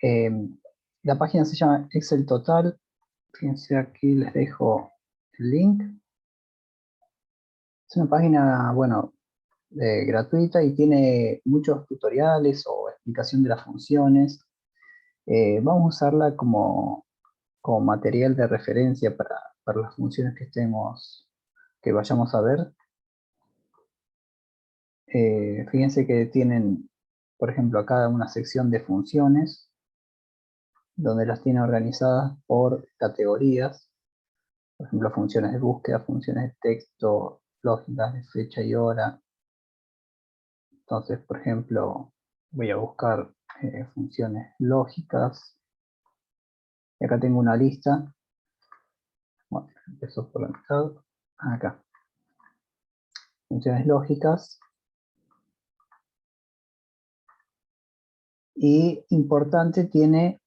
Eh, la página se llama Excel Total. Fíjense, aquí les dejo el link. Es una página, bueno, gratuita y tiene muchos tutoriales o explicación de las funciones. Vamos a usarla como material de referencia para las funciones que vayamos a ver. Fíjense que tienen, por ejemplo, acá una sección de funciones, donde las tiene organizadas por categorías. Por ejemplo, funciones de búsqueda, funciones de texto, lógicas de fecha y hora. Entonces, por ejemplo, voy a buscar funciones lógicas. Y acá tengo una lista. Bueno, empezó por la mitad. Acá. Funciones lógicas. Y importante, tiene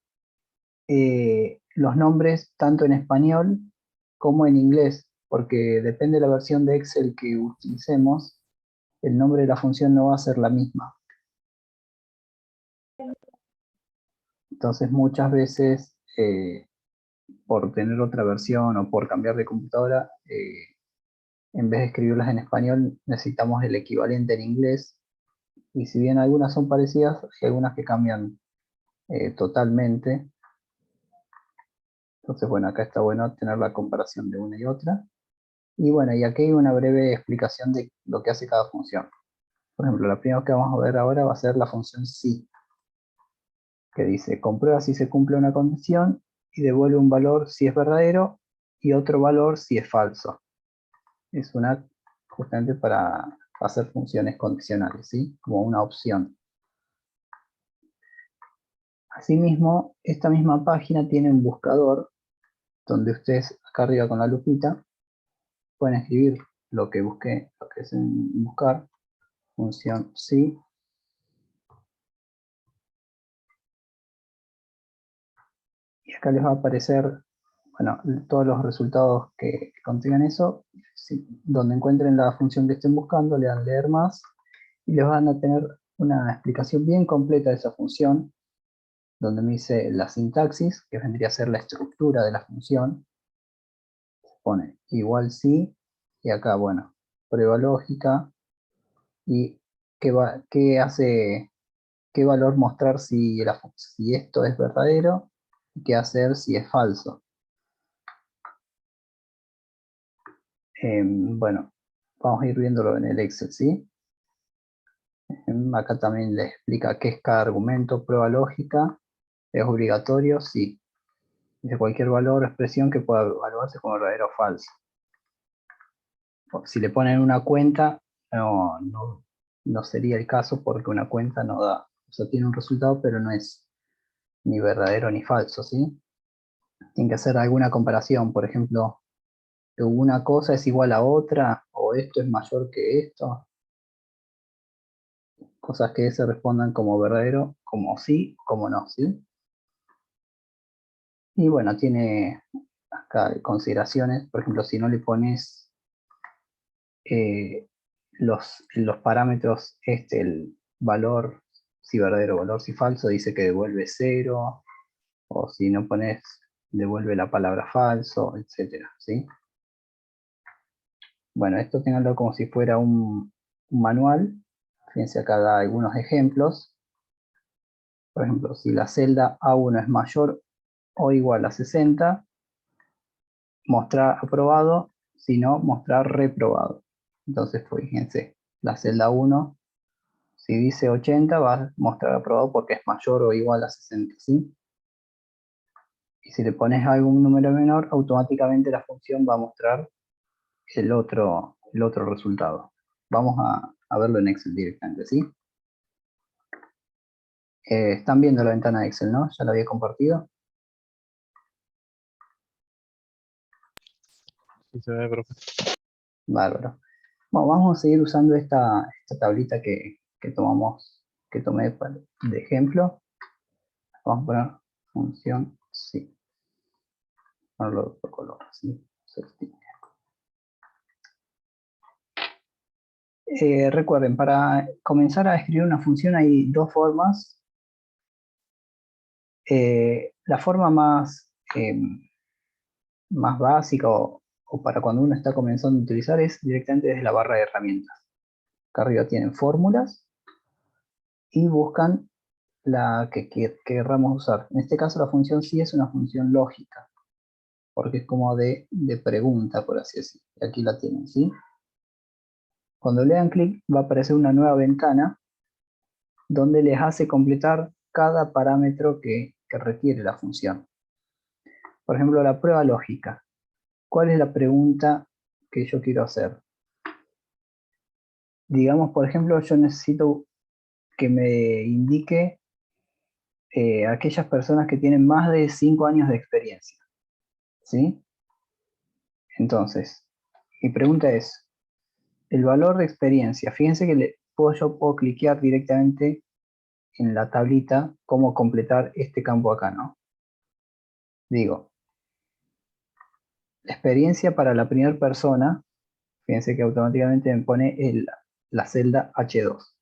los nombres tanto en español como en inglés, porque depende de la versión de Excel que utilicemos, el nombre de la función no va a ser la misma. Entonces muchas veces, por tener otra versión o por cambiar de computadora, en vez de escribirlas en español, necesitamos el equivalente en inglés. Y si bien algunas son parecidas, hay algunas que cambian totalmente. Entonces, bueno, acá está bueno tener la comparación de una y otra. Y bueno, y aquí hay una breve explicación de lo que hace cada función. Por ejemplo, la primera que vamos a ver ahora va a ser la función si, que dice, comprueba si se cumple una condición y devuelve un valor si es verdadero y otro valor si es falso. Es una justamente para hacer funciones condicionales, ¿sí? Como una opción. Asimismo, esta misma página tiene un buscador donde ustedes acá arriba con la lupita pueden escribir lo que busqué, lo que es en buscar, función si. Y acá les va a aparecer, bueno, todos los resultados que contengan eso. Donde encuentren la función que estén buscando, le dan leer más y les van a tener una explicación bien completa de esa función, donde me dice la sintaxis, que vendría a ser la estructura de la función. Pone igual sí, y acá, bueno, prueba lógica, y qué valor mostrar si esto es verdadero, y qué hacer si es falso. Bueno, vamos a ir viéndolo en el Excel, ¿sí? Acá también le explica qué es cada argumento, prueba lógica, es obligatorio, sí. De cualquier valor o expresión que pueda evaluarse como verdadero o falso. Si le ponen una cuenta, no sería el caso porque una cuenta no da, o sea, tiene un resultado, pero no es ni verdadero ni falso, ¿sí? Tienen que hacer alguna comparación, por ejemplo, que una cosa es igual a otra, o esto es mayor que esto, cosas que se respondan como verdadero, como sí, como no, ¿sí? Y bueno, tiene acá consideraciones, por ejemplo, si no le pones los parámetros, el valor, si verdadero, valor, si falso, dice que devuelve 0, o si no pones, devuelve la palabra falso, etcétera, ¿sí? Bueno, esto tenganlo como si fuera un manual. Fíjense, acá da algunos ejemplos. Por ejemplo, si la celda A1 es mayor o igual a 60, mostrar aprobado, si no, mostrar reprobado. Entonces, fíjense, la celda 1, si dice 80, va a mostrar aprobado porque es mayor o igual a 60, ¿sí? Y si le pones algún número menor, automáticamente la función va a mostrar el otro resultado. Vamos a verlo en Excel directamente, ¿sí? Están viendo la ventana de Excel, ¿no? Ya la había compartido. Sí, se ve, profe. Bárbaro. Bueno, vamos a seguir usando esta tablita que tomé de ejemplo. Vamos a poner función sí. Ponerlo de otro color, ¿sí? Recuerden, para comenzar a escribir una función hay dos formas. La forma más básica o para cuando uno está comenzando a utilizar es directamente desde la barra de herramientas. Acá arriba tienen fórmulas y buscan la que querramos usar. En este caso la función sí es una función lógica, porque es como de pregunta, por así decirlo. Y aquí la tienen, ¿sí? Cuando le dan clic va a aparecer una nueva ventana donde les hace completar cada parámetro que requiere la función. Por ejemplo, la prueba lógica. ¿Cuál es la pregunta que yo quiero hacer? Digamos, por ejemplo, yo necesito que me indique aquellas personas que tienen más de 5 años de experiencia, ¿sí? Entonces, mi pregunta es, el valor de experiencia, fíjense que yo puedo cliquear directamente en la tablita cómo completar este campo acá, ¿no? Digo, la experiencia para la primera persona, fíjense que automáticamente me pone la celda H2.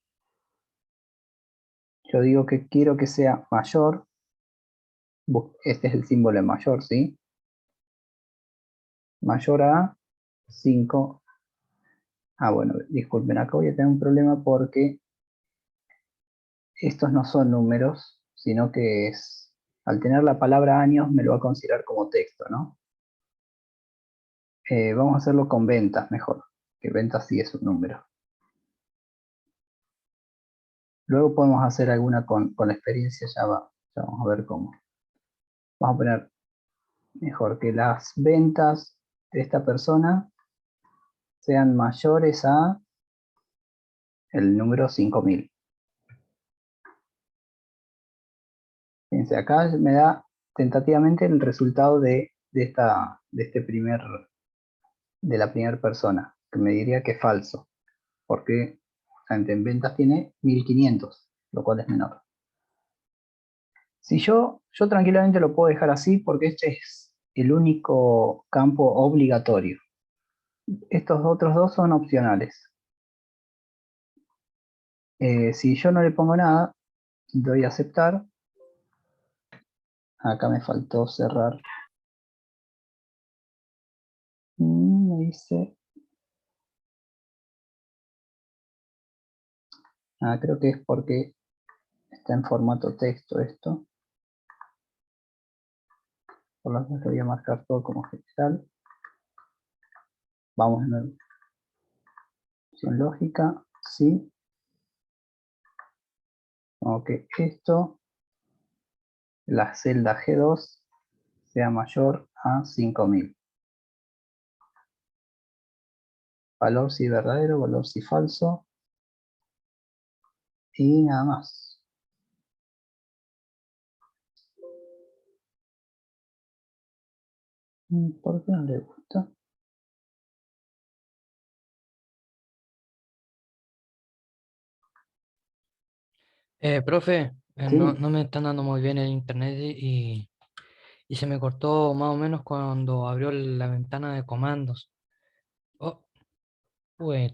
Yo digo que quiero que sea mayor, este es el símbolo de mayor, ¿sí? Mayor a 5. Ah, bueno, disculpen, acá voy a tener un problema porque estos no son números, sino que al tener la palabra años me lo va a considerar como texto, ¿no? Vamos a hacerlo con ventas mejor, que ventas sí es un número. Luego podemos hacer alguna con la experiencia, ya vamos a ver cómo. Vamos a poner mejor que las ventas de esta persona sean mayores a el número 5000. Fíjense, acá me da tentativamente el resultado de la primera persona, que me diría que es falso, porque en ventas tiene 1500, lo cual es menor. Si yo tranquilamente lo puedo dejar así porque este es el único campo obligatorio. Estos otros dos son opcionales. Si yo no le pongo nada, doy a aceptar. Acá me faltó cerrar. Me dice... creo que es porque está en formato texto esto. Por lo tanto, lo voy a marcar todo como general. Vamos a ver. Opción lógica, sí. Aunque esto, la celda G2, sea mayor a 5000. Valor si verdadero, valor si falso. Y nada más. ¿Por qué no le gusta? Profe, no, Sí, no me están dando muy bien el internet y se me cortó más o menos cuando abrió la ventana de comandos. Oh,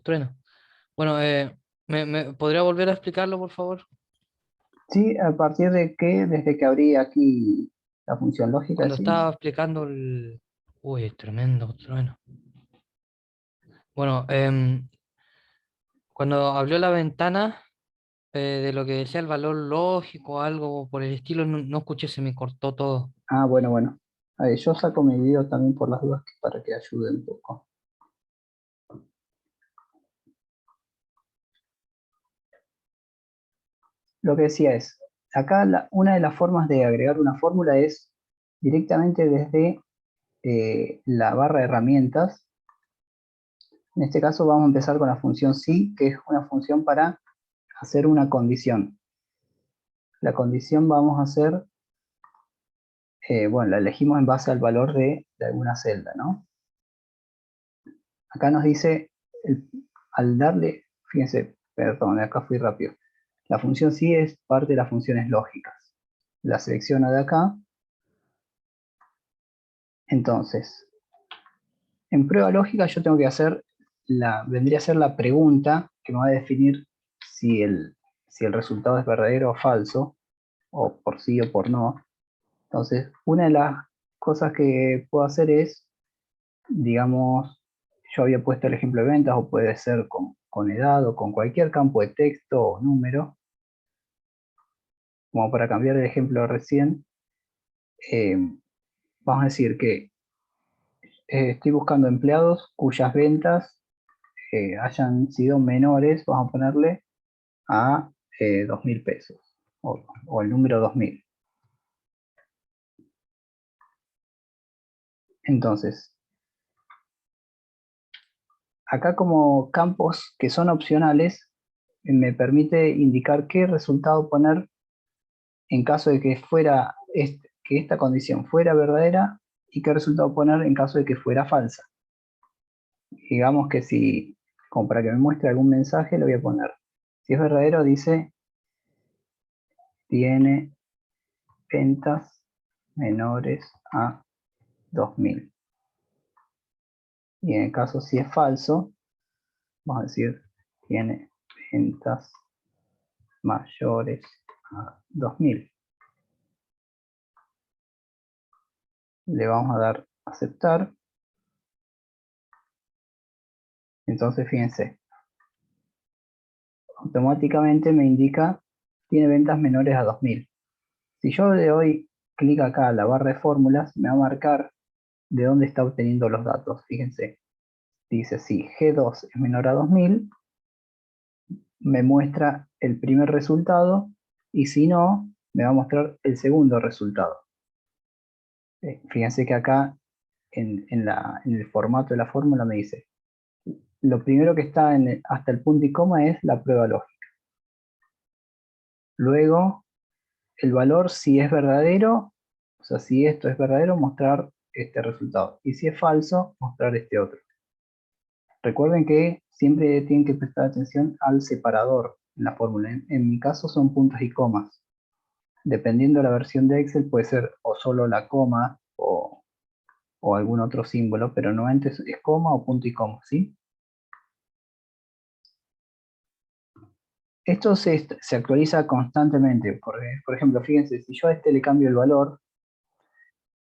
trueno. Bueno, ¿podría volver a explicarlo, por favor? sí, a partir de que, desde que abrí aquí la función lógica, Cuando sí. estaba explicando el... tremendo trueno. Bueno, cuando abrió la ventana de lo que decía el valor lógico, algo por el estilo, no, no escuché, se me cortó todo. Bueno, bueno. Yo saco mi video también por las dudas para que ayude un poco. Lo que decía es, acá una de las formas de agregar una fórmula es directamente desde la barra de herramientas. En este caso vamos a empezar con la función sí, que es una función para hacer una condición. La condición vamos a hacer, bueno, la elegimos en base al valor de alguna celda, ¿no? Acá nos dice, al darle, fíjense, perdón, acá fui rápido. La función sí es parte de las funciones lógicas. La selecciono de acá. Entonces, en prueba lógica yo tengo que hacer, vendría a ser la pregunta que me va a definir si el resultado es verdadero o falso, o por sí o por no. Entonces, una de las cosas que puedo hacer es, digamos, yo había puesto el ejemplo de ventas, o puede ser con edad o con cualquier campo de texto o número, como para cambiar el ejemplo de recién. Vamos a decir que estoy buscando empleados cuyas ventas hayan sido menores, vamos a ponerle, a 2.000 pesos, o el número 2.000. Entonces, acá como campos que son opcionales, me permite indicar qué resultado poner en caso de que que esta condición fuera verdadera, y qué resultado poner en caso de que fuera falsa. Digamos que si, como para que me muestre algún mensaje, le voy a poner, si es verdadero, dice, tiene ventas menores a 2.000. Y en el caso si es falso, vamos a decir, tiene ventas mayores a 2.000. Le vamos a dar a aceptar. Entonces fíjense, automáticamente me indica tiene ventas menores a 2.000. Si yo le doy clic acá a la barra de fórmulas, me va a marcar de dónde está obteniendo los datos. Fíjense, dice si G2 es menor a 2.000, me muestra el primer resultado, y si no, me va a mostrar el segundo resultado. Fíjense que acá en el formato de la fórmula me dice, lo primero que está hasta el punto y coma es la prueba lógica. Luego, el valor, si es verdadero, o sea, si esto es verdadero, mostrar este resultado. Y si es falso, mostrar este otro. Recuerden que siempre tienen que prestar atención al separador en la fórmula. En mi caso son puntos y comas. Dependiendo de la versión de Excel, puede ser o solo la coma o algún otro símbolo, pero normalmente es coma o punto y coma, ¿sí? Esto se actualiza constantemente. Por ejemplo, fíjense, si yo a este le cambio el valor,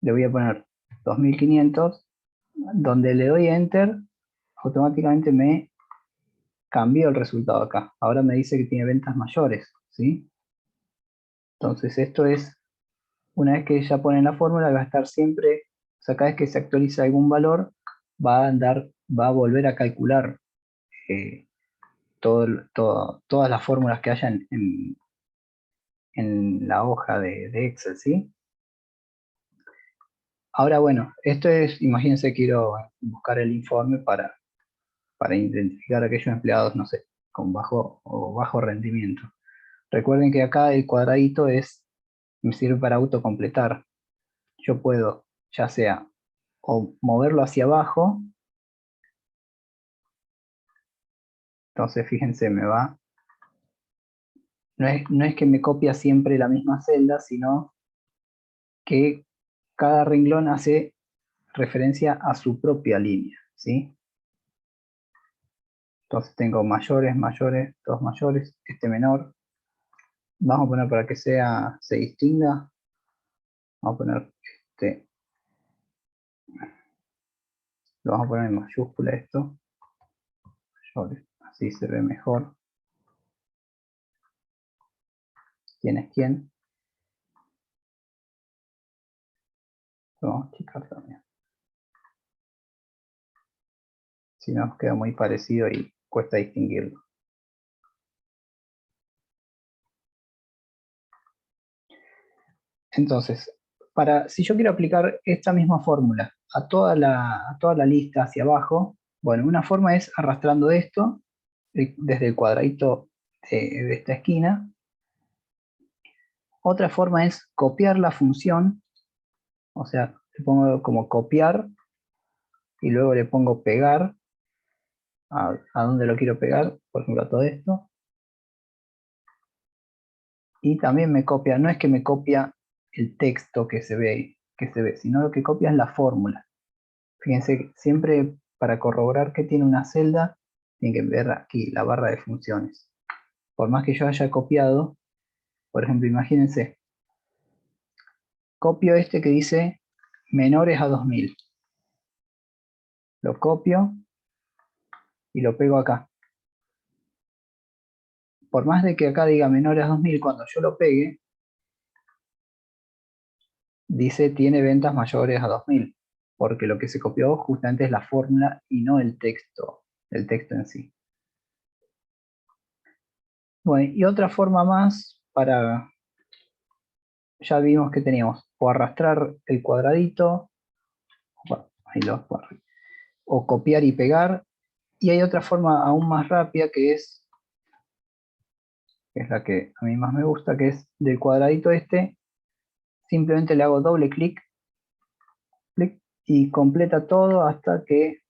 le voy a poner 2.500, donde le doy Enter, automáticamente me cambió el resultado acá. Ahora me dice que tiene ventas mayores, ¿sí? Entonces esto es, una vez que ya ponen la fórmula, va a estar siempre, o sea, cada vez que se actualiza algún valor, va a volver a calcular eh, todas las fórmulas que hayan en la hoja de Excel, ¿sí? Ahora, bueno, esto es, imagínense, quiero buscar el informe para identificar a aquellos empleados, no sé, con bajo rendimiento. Recuerden que acá el cuadradito me sirve para autocompletar. Yo puedo, ya sea, o moverlo hacia abajo. Entonces, fíjense, no es que me copia siempre la misma celda, sino que cada renglón hace referencia a su propia línea, ¿sí? Entonces tengo mayores, mayores, todos mayores, este menor. Vamos a poner, para que se distinga, vamos a poner este, lo vamos a poner en mayúscula esto, mayores, así se ve mejor. ¿Quién es quién? Lo vamos a achicar también. Si no, nos queda muy parecido y cuesta distinguirlo. Entonces, si yo quiero aplicar esta misma fórmula a toda la lista hacia abajo, bueno, una forma es arrastrando esto desde el cuadradito de esta esquina. Otra forma es copiar la función, o sea, le pongo como copiar y luego le pongo pegar a donde lo quiero pegar, por ejemplo a todo esto. Y también me copia, no es que me copia el texto que se ve, sino lo que copia es la fórmula. Fíjense que siempre, para corroborar que tiene una celda, tienen que ver aquí la barra de funciones. Por más que yo haya copiado, por ejemplo, imagínense, Copio este que dice menores a 2000. Lo copio y lo pego acá. Por más de que acá diga menores a 2000, cuando yo lo pegue, dice tiene ventas mayores a 2000, porque lo que se copió justamente es la fórmula y no el texto en sí. Bueno, y otra forma más para, ya vimos que teníamos, o arrastrar el cuadradito, ahí o copiar y pegar, y hay otra forma aún más rápida que es la que a mí más me gusta, que es del cuadradito este, simplemente le hago doble clic, clic y completa todo hasta que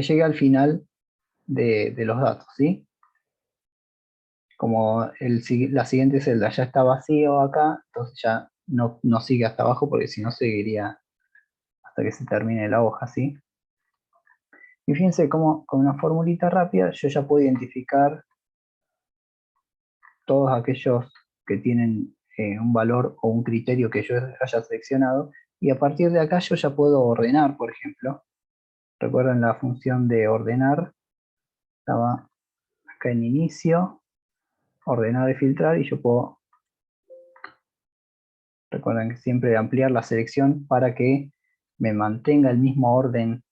llegue al final de los datos, ¿sí? Como la siguiente celda ya está vacío acá, entonces ya no sigue hasta abajo porque si no seguiría hasta que se termine la hoja, ¿sí? Y fíjense cómo con una formulita rápida yo ya puedo identificar todos aquellos que tienen un valor o un criterio que yo haya seleccionado, y a partir de acá yo ya puedo ordenar, por ejemplo. Recuerden la función de ordenar, estaba acá en inicio, ordenar y filtrar, y yo puedo, recuerden que siempre ampliar la selección para que me mantenga el mismo orden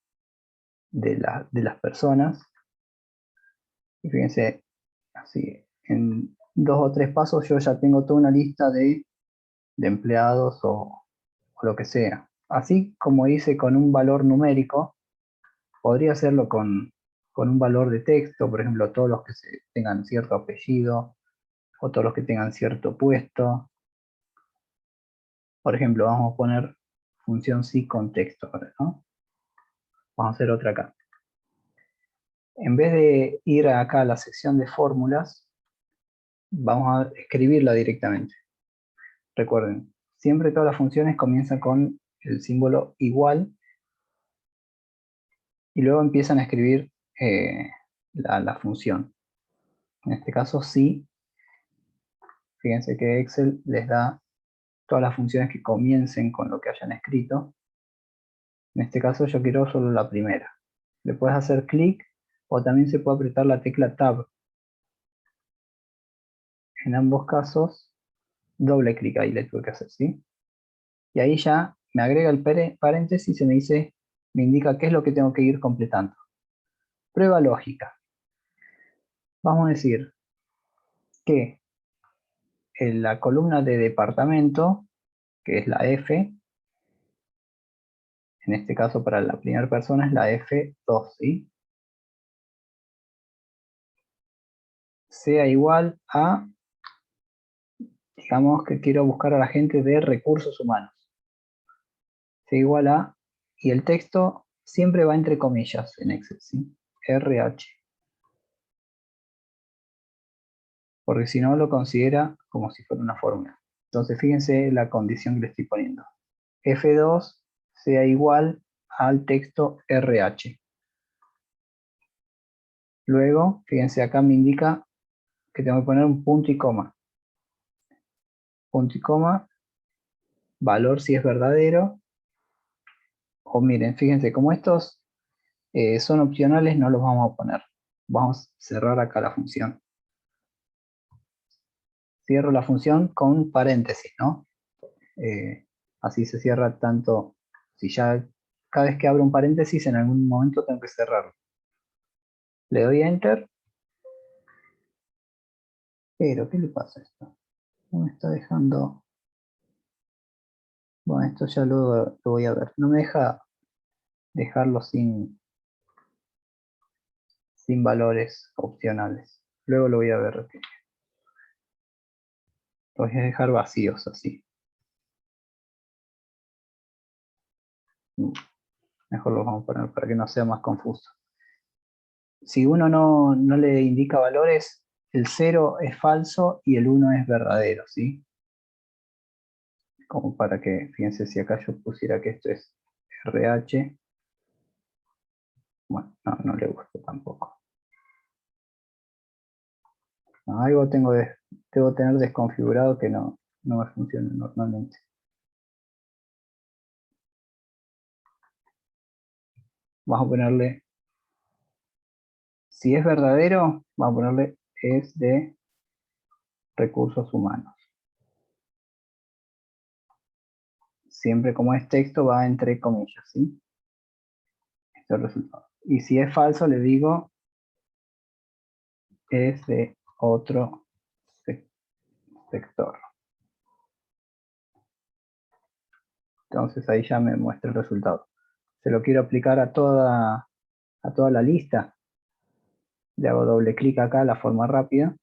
de las personas. Y fíjense, así, en 2 o 3 pasos yo ya tengo toda una lista de empleados o lo que sea. Así como hice con un valor numérico, podría hacerlo con un valor de texto, por ejemplo, todos los que tengan cierto apellido o todos los que tengan cierto puesto. Por ejemplo, vamos a poner función sí con texto, ¿no? Vamos a hacer otra acá. En vez de ir acá a la sección de fórmulas, vamos a escribirla directamente. Recuerden, siempre todas las funciones comienzan con el símbolo igual y luego empiezan a escribir la función. En este caso sí, fíjense que Excel les da todas las funciones que comiencen con lo que hayan escrito. En este caso yo quiero solo la primera. Le puedes hacer clic o también se puede apretar la tecla Tab. En ambos casos, doble clic ahí le tuve que hacer, ¿sí? Y ahí ya me agrega el paréntesis y me indica qué es lo que tengo que ir completando. Prueba lógica. Vamos a decir que en la columna de departamento, que es la F, en este caso para la primera persona es la F2, ¿sí? Sea igual a, digamos que quiero buscar a la gente de recursos humanos. Sea igual a, y el texto siempre va entre comillas en Excel, ¿sí? RH. Porque si no lo considera como si fuera una fórmula. Entonces fíjense la condición que le estoy poniendo. F2 sea igual al texto RH. Luego, fíjense acá me indica que tengo que poner un punto y coma. Punto y coma, valor si es verdadero. O miren, fíjense, como estos son opcionales, no los vamos a poner. Vamos a cerrar acá la función. Cierro la función con paréntesis, ¿no? Así se cierra tanto, si ya cada vez que abro un paréntesis en algún momento tengo que cerrarlo. Le doy a Enter, pero ¿qué le pasa a esto? No me está dejando... Bueno, esto ya lo voy a ver. No me deja dejarlo sin valores opcionales. Luego lo voy a ver. Lo voy a dejar vacíos así. Mejor lo vamos a poner para que no sea más confuso. Si uno no le indica valores, el 0 es falso y el 1 es verdadero, ¿sí? Como para que, fíjense si acá yo pusiera que esto es RH. Bueno, no le gusta tampoco. No, algo debo tener desconfigurado que no no me funciona normalmente. Vamos a ponerle, si es verdadero, vamos a ponerle es de recursos humanos. Siempre como es texto va entre comillas, ¿sí? Este es el resultado. Y si es falso, le digo es de otro sector. Entonces ahí ya me muestra el resultado. Se lo quiero aplicar a toda la lista. Le hago doble clic acá, la forma rápida.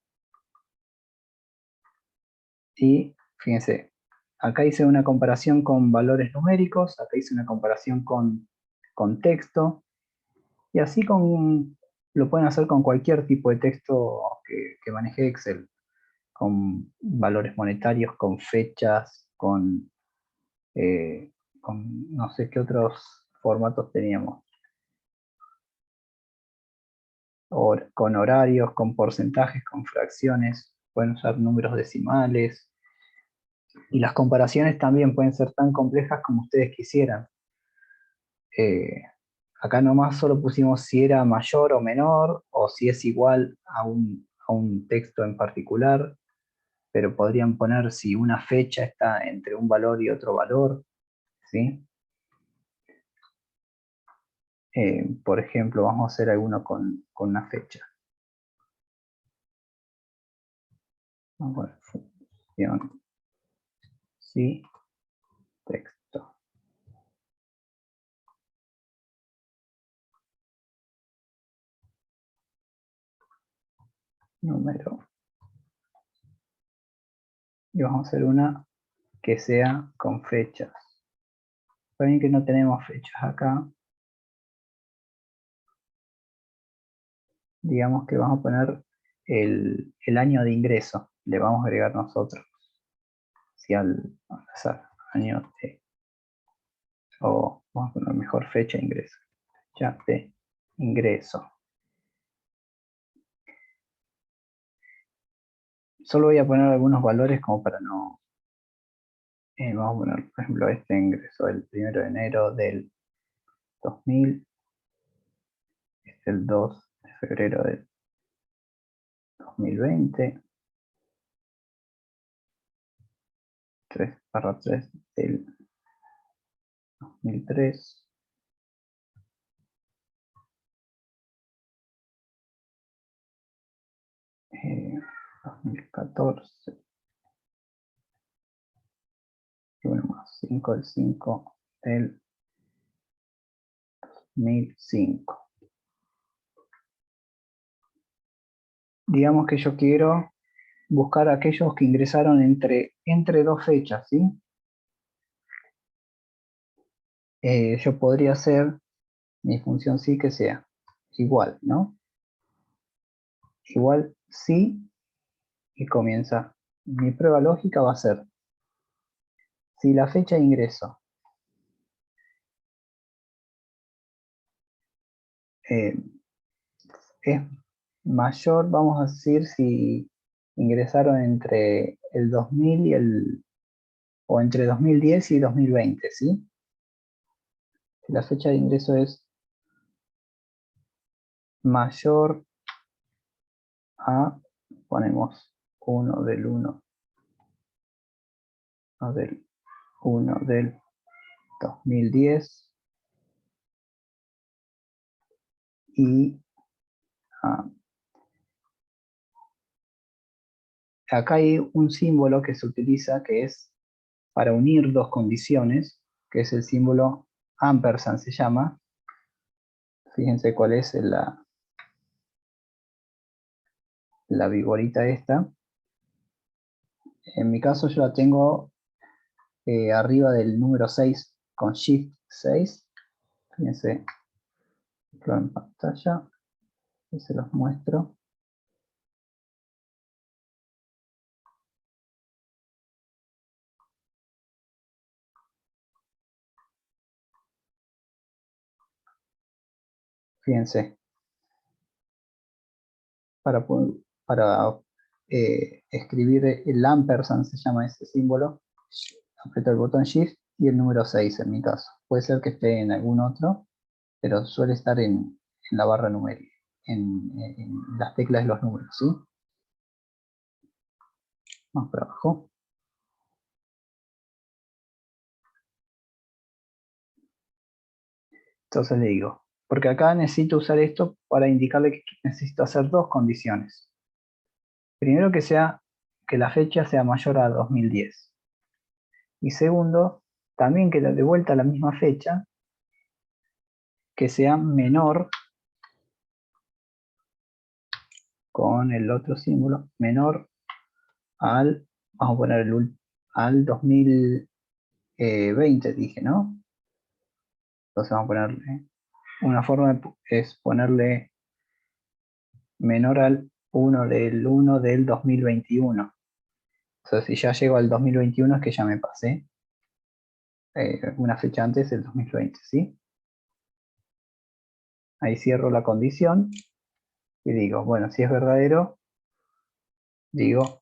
Y fíjense, acá hice una comparación con valores numéricos, acá hice una comparación con texto, y así lo pueden hacer con cualquier tipo de texto que maneje Excel, con valores monetarios, con fechas, con no sé qué otros formatos teníamos, con horarios, con porcentajes, con fracciones, pueden usar números decimales, y las comparaciones también pueden ser tan complejas como ustedes quisieran. Acá nomás solo pusimos si era mayor o menor, o si es igual a un texto en particular, pero podrían poner si una fecha está entre un valor y otro valor, ¿sí? Por ejemplo, vamos a hacer alguno con una fecha. Vamos a poner función, sí, texto. Número. Y vamos a hacer una que sea con fechas. Saben que no tenemos fechas acá. Digamos que vamos a poner el año de ingreso. Le vamos a agregar nosotros. Si al azar, año de, o vamos a poner mejor fecha de ingreso. Fecha de ingreso. Solo voy a poner algunos valores como para no... vamos a poner, por ejemplo, este ingreso el 1 de enero del 2000. Este el 2 de febrero del 2020. 3/3 del 2003. 2014. Y bueno, más 5 del 5 del 2005. Digamos que yo quiero buscar a aquellos que ingresaron entre dos fechas, ¿sí? Yo podría hacer mi función sí que sea igual, ¿no? Igual sí, y comienza. Mi prueba lógica va a ser, si la fecha de ingreso es mayor, vamos a decir si ingresaron entre el 2000 o entre 2010 y 2020, ¿sí? Si la fecha de ingreso es mayor a, ponemos 1 del 1 del 1 del 2010 y acá hay un símbolo que se utiliza que es para unir dos condiciones, que es el símbolo ampersand se llama. Fíjense cuál es la viborita esta. En mi caso yo la tengo arriba del número 6 con Shift 6. Fíjense, en pantalla y se los muestro. Fíjense, para escribir el ampersand, se llama ese símbolo, aprieto el botón Shift y el número 6 en mi caso. Puede ser que esté en algún otro, pero suele estar en la barra numérica, en las teclas de los números, ¿sí? Vamos para abajo. Entonces le digo, porque acá necesito usar esto para indicarle que necesito hacer dos condiciones. Primero que la fecha sea mayor a 2010. Y segundo, también que de vuelta a la misma fecha, que sea menor, con el otro símbolo, menor al, vamos a poner al 2020, dije, ¿no? Entonces vamos a ponerle, una forma es ponerle menor al 1 del 2021. O sea, si ya llego al 2021 es que ya me pasé una fecha antes del 2020, ¿sí? Ahí cierro la condición y digo, bueno, si es verdadero, digo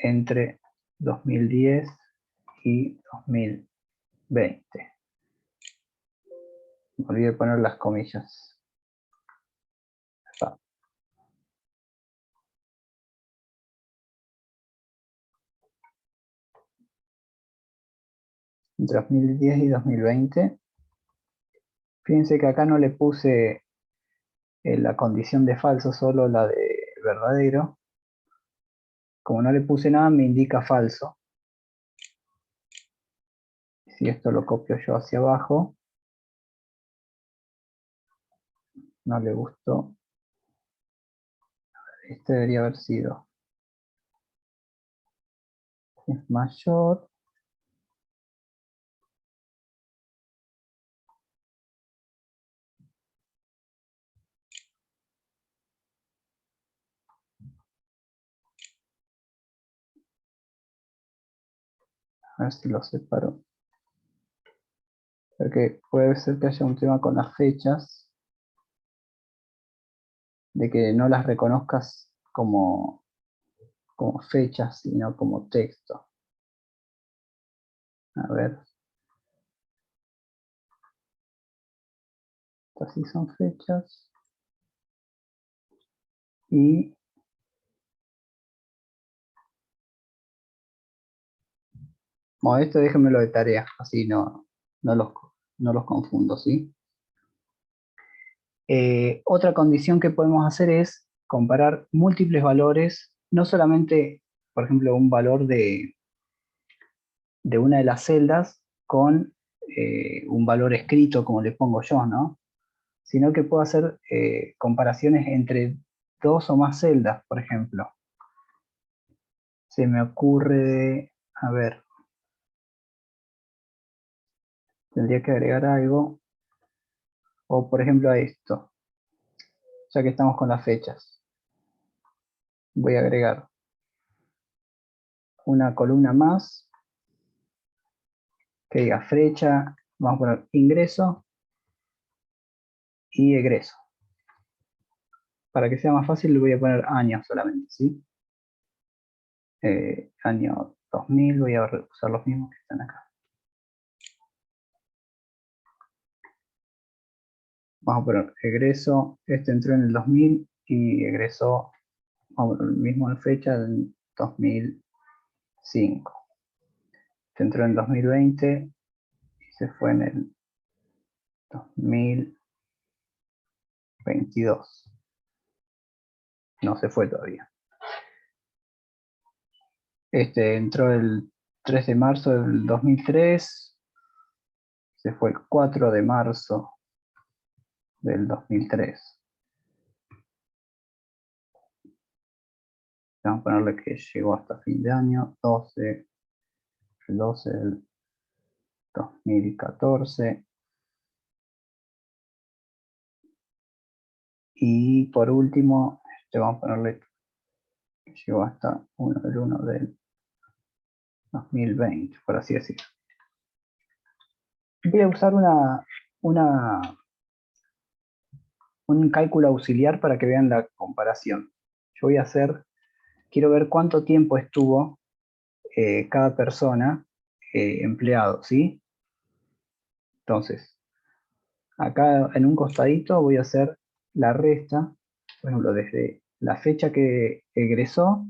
entre 2010 y 2020. Me olvidé de poner las comillas. Está. Entre 2010 y 2020. Fíjense que acá no le puse la condición de falso, solo la de verdadero. Como no le puse nada, me indica falso. Si esto lo copio yo hacia abajo, no le gustó. Este debería haber sido. Es mayor. A ver si lo separo. Porque puede ser que haya un tema con las fechas, de que no las reconozcas como fechas, sino como texto. A ver. Estas sí son fechas. Y bueno, esto déjenmelo de tarea, así no los confundo, ¿sí? Otra condición que podemos hacer es comparar múltiples valores, no solamente, por ejemplo, un valor de una de las celdas con un valor escrito, como le pongo yo, ¿no? Sino que puedo hacer comparaciones entre dos o más celdas, por ejemplo. Se me ocurre, a ver, tendría que agregar algo, o por ejemplo a esto, ya que estamos con las fechas. Voy a agregar una columna más, que diga fecha, vamos a poner ingreso y egreso. Para que sea más fácil le voy a poner años solamente, ¿sí? Año 2000, voy a usar los mismos que están acá. Vamos a poner egreso, este entró en el 2000 y egresó, vamos a poner el mismo en fecha, en 2005. Este entró en 2020 y se fue en el 2022. No se fue todavía. Este entró el 3 de marzo del 2003, se fue el 4 de marzo del 2003. Vamos a ponerle que llegó hasta fin de año, 12 del 2014. Y por último, vamos a ponerle que llegó hasta 1 del 1 del 2020, por así decirlo. Voy a usar un cálculo auxiliar para que vean la comparación. Yo voy a hacer quiero ver cuánto tiempo estuvo cada persona empleado, ¿sí? Entonces, acá en un costadito voy a hacer la resta, por ejemplo, desde la fecha que egresó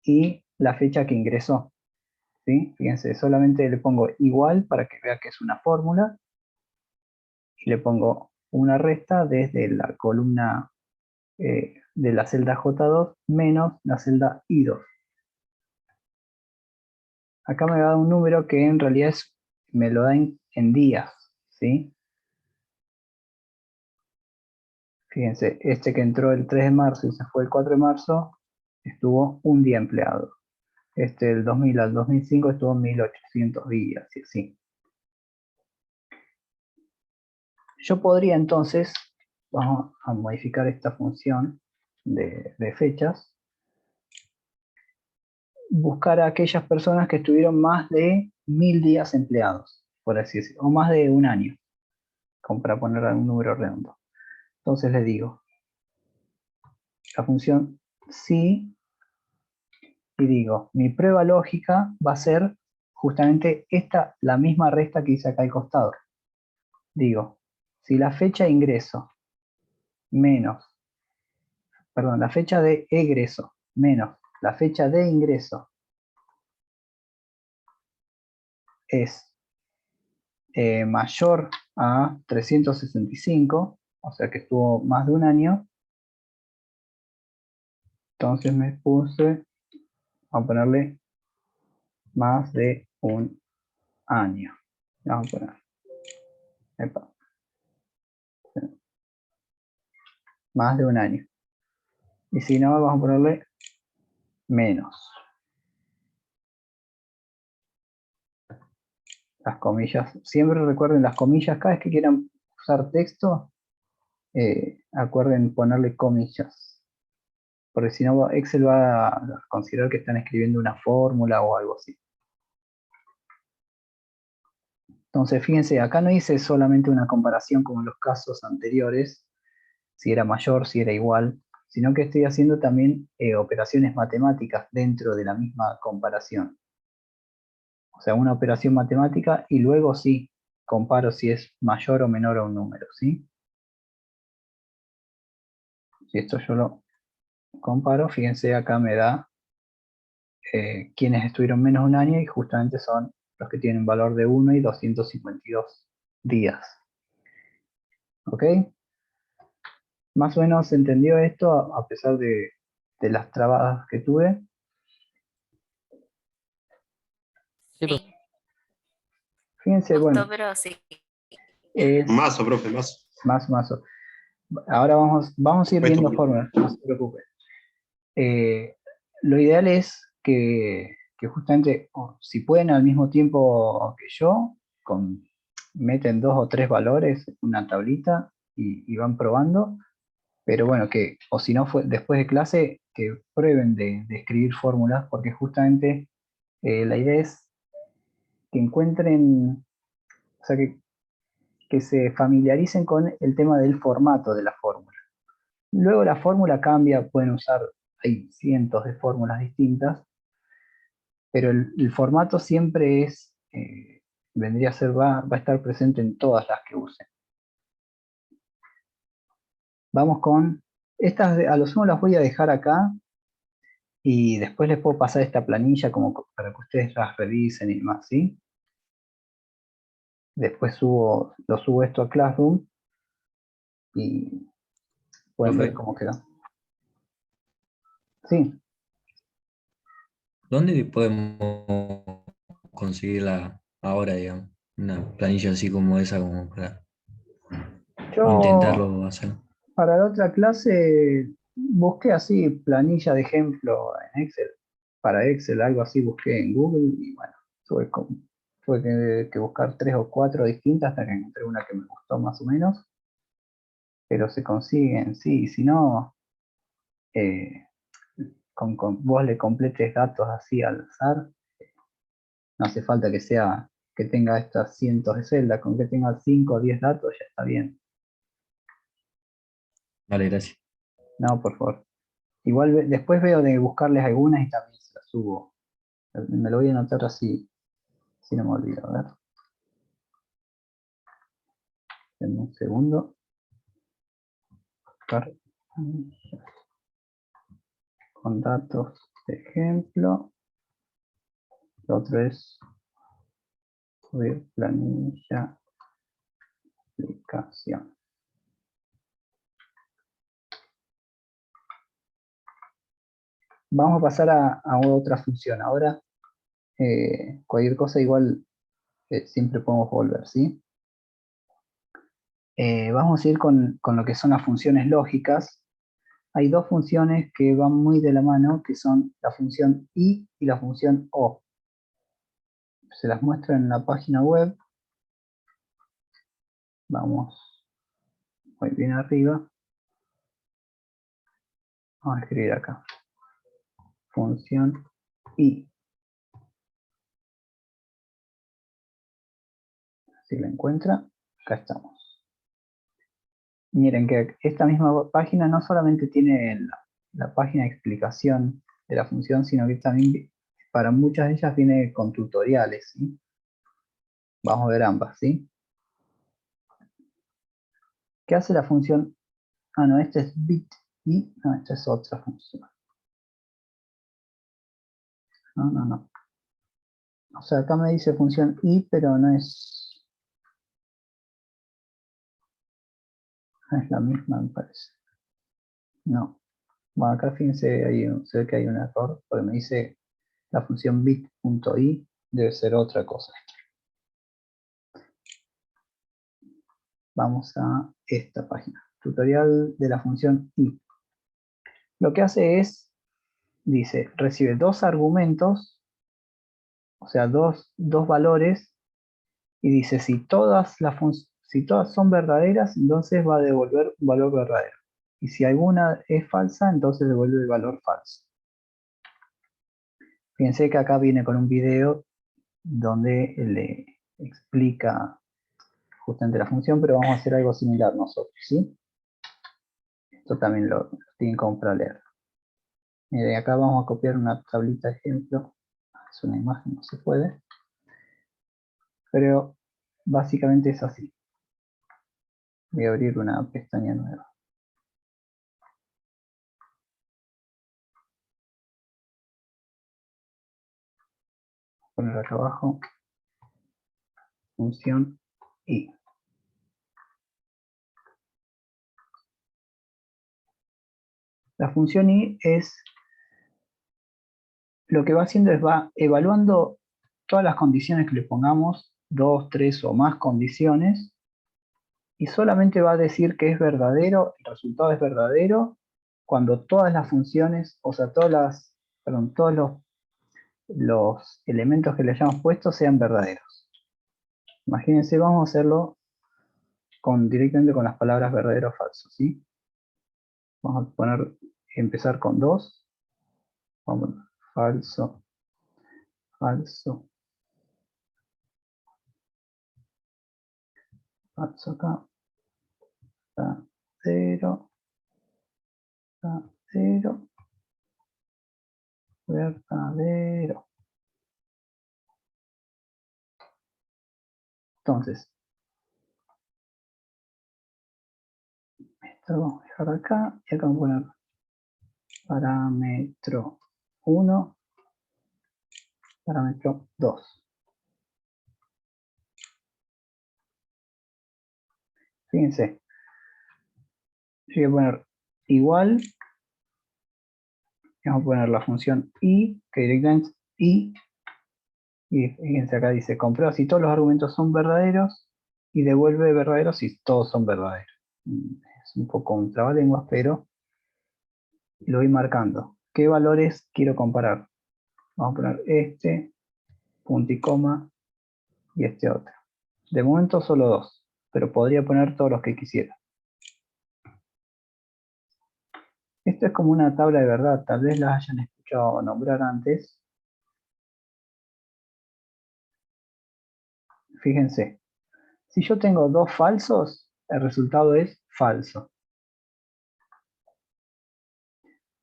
y la fecha que ingresó, ¿sí? Fíjense, solamente le pongo igual para que vea que es una fórmula y le pongo una resta desde la columna de la celda J2 menos la celda I2. Acá me da un número que en realidad me lo da en días, ¿sí? Fíjense, este que entró el 3 de marzo y se fue el 4 de marzo, estuvo un día empleado. Este del 2000 al 2005 estuvo 1800 días, y así. Yo podría entonces, vamos a modificar esta función de fechas, buscar a aquellas personas que estuvieron más de 1000 días empleados, por así decirlo, o más de un año, como para poner un número redondo. Entonces le digo, la función si, y digo, mi prueba lógica va a ser justamente esta, la misma resta que hice acá al costado. Digo, si la fecha de ingreso menos, perdón, la fecha de egreso menos la fecha de ingreso es mayor a 365, o sea que estuvo más de un año, entonces me puse a ponerle más de un año. Vamos a poner, epa, más de un año. Y si no, vamos a ponerle menos. Las comillas, siempre recuerden las comillas, cada vez que quieran usar texto, acuerden ponerle comillas. Porque si no, Excel va a considerar que están escribiendo una fórmula o algo así. Entonces, fíjense, acá no hice solamente una comparación como en los casos anteriores, si era mayor, si era igual, sino que estoy haciendo también operaciones matemáticas dentro de la misma comparación. O sea, una operación matemática y luego sí comparo si es mayor o menor a un número, ¿sí? Si esto yo lo comparo, fíjense, acá me da quienes estuvieron menos de un año y justamente son los que tienen valor de 1 y 252 días. ¿Ok? Más o menos se entendió esto a pesar de las trabadas que tuve. Sí, profe. Sí, Fíjense, costó, bueno, pero sí. es Mazo, profe, mazo. más. Ahora vamos a ir Puesto viendo muy- fórmulas, no se preocupe. Lo ideal es que justamente, si pueden al mismo tiempo que yo, meten 2 o 3 valores en una tablita y van probando, pero bueno, o si no, después de clase, que prueben de escribir fórmulas, porque justamente la idea es que encuentren, o sea, que se familiaricen con el tema del formato de la fórmula. Luego la fórmula cambia, pueden usar, hay cientos de fórmulas distintas, pero el formato siempre vendría a ser, va a estar presente en todas las que usen. Vamos con, estas a lo sumo las voy a dejar acá y después les puedo pasar esta planilla como para que ustedes las revisen y demás, ¿sí? Después lo subo esto a Classroom y pueden ver Profe, cómo queda. Sí, ¿dónde podemos conseguirla ahora, digamos? Una planilla así como esa, como para yo intentarlo hacer. para la otra clase busqué así planilla de ejemplo en Excel, para Excel, algo así busqué en Google y bueno, tuve que buscar 3 o 4 distintas hasta que encontré una que me gustó más o menos, pero se consiguen, sí, si no, eh, con vos le completes datos así al azar, no hace falta que tenga estas cientos de celdas, con que tenga 5 o 10 datos ya está bien. Vale, gracias. No, por favor. Igual después veo de buscarles algunas y también se las subo. Me lo voy a anotar así, si no me olvido. A ver. Denme un segundo. Buscar con datos de ejemplo. Lo otro es subir planilla aplicación. Vamos a pasar a otra función. Ahora, cualquier cosa igual siempre podemos volver, ¿sí? Vamos a ir con lo que son las funciones lógicas. Hay dos funciones que van muy de la mano, que son la función i y la función o. Se las muestro en la página web. Vamos muy bien arriba. Vamos a escribir acá. Función i. Si la encuentra, acá estamos. Miren que esta misma página no solamente tiene la página de explicación de la función, sino que también para muchas de ellas viene con tutoriales, ¿sí? Vamos a ver ambas, ¿sí? ¿Qué hace la función? Ah, no, este es bit y no, esta es otra función. No. O sea, acá me dice función i, pero no es la misma, me parece. No. Bueno, acá fíjense, se ve que hay un error, porque me dice la función bit.i debe ser otra cosa. Vamos a esta página. Tutorial de la función i. Lo que hace es, dice, recibe dos argumentos, o sea, dos valores, y dice, si todas son verdaderas, entonces va a devolver un valor verdadero. Y si alguna es falsa, entonces devuelve el valor falso. Fíjense que acá viene con un video donde le explica justamente la función, pero vamos a hacer algo similar nosotros, ¿sí? Esto también lo tienen como para leer. Miren, acá vamos a copiar una tablita de ejemplo. Es una imagen, no se puede. Pero básicamente es así. Voy a abrir una pestaña nueva. Poner acá abajo. Función i. La función i es, lo que va haciendo es va evaluando todas las condiciones que le pongamos, 2, 3 o más condiciones, y solamente va a decir que es verdadero, el resultado es verdadero, cuando todas las funciones, o sea, todos los elementos que le hayamos puesto sean verdaderos. Imagínense, vamos a hacerlo directamente con las palabras verdadero o falso, ¿sí? Vamos a empezar con 2. Vamos, falso, falso, falso acá, verdadero, verdadero, verdadero. Entonces, esto lo vamos a dejar acá y acá vamos a poner parámetro 1, parámetro 2. Fíjense, yo voy a poner igual, vamos a poner la función i, que directamente i, y fíjense acá dice, comprueba si todos los argumentos son verdaderos y devuelve verdaderos si todos son verdaderos. Es un poco un trabalenguas, pero lo voy marcando. ¿Qué valores quiero comparar? Vamos a poner este, punto y coma, y este otro. De momento solo 2, pero podría poner todos los que quisiera. Esto es como una tabla de verdad, tal vez las hayan escuchado nombrar antes. Fíjense, si yo tengo 2 falsos, el resultado es falso.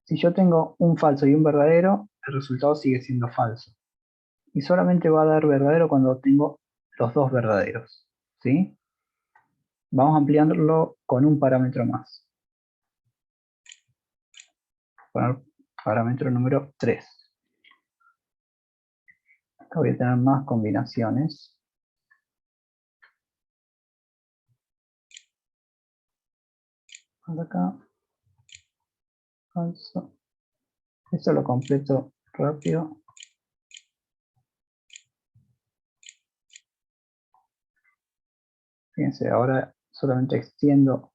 Si yo tengo un falso y un verdadero, el resultado sigue siendo falso. Y solamente va a dar verdadero cuando tengo los dos verdaderos. ¿Sí? Vamos a ampliarlo con un parámetro más. Poner parámetro número 3. Acá voy a tener más combinaciones. Por acá. Falso. Esto lo completo rápido. Fíjense, ahora solamente extiendo.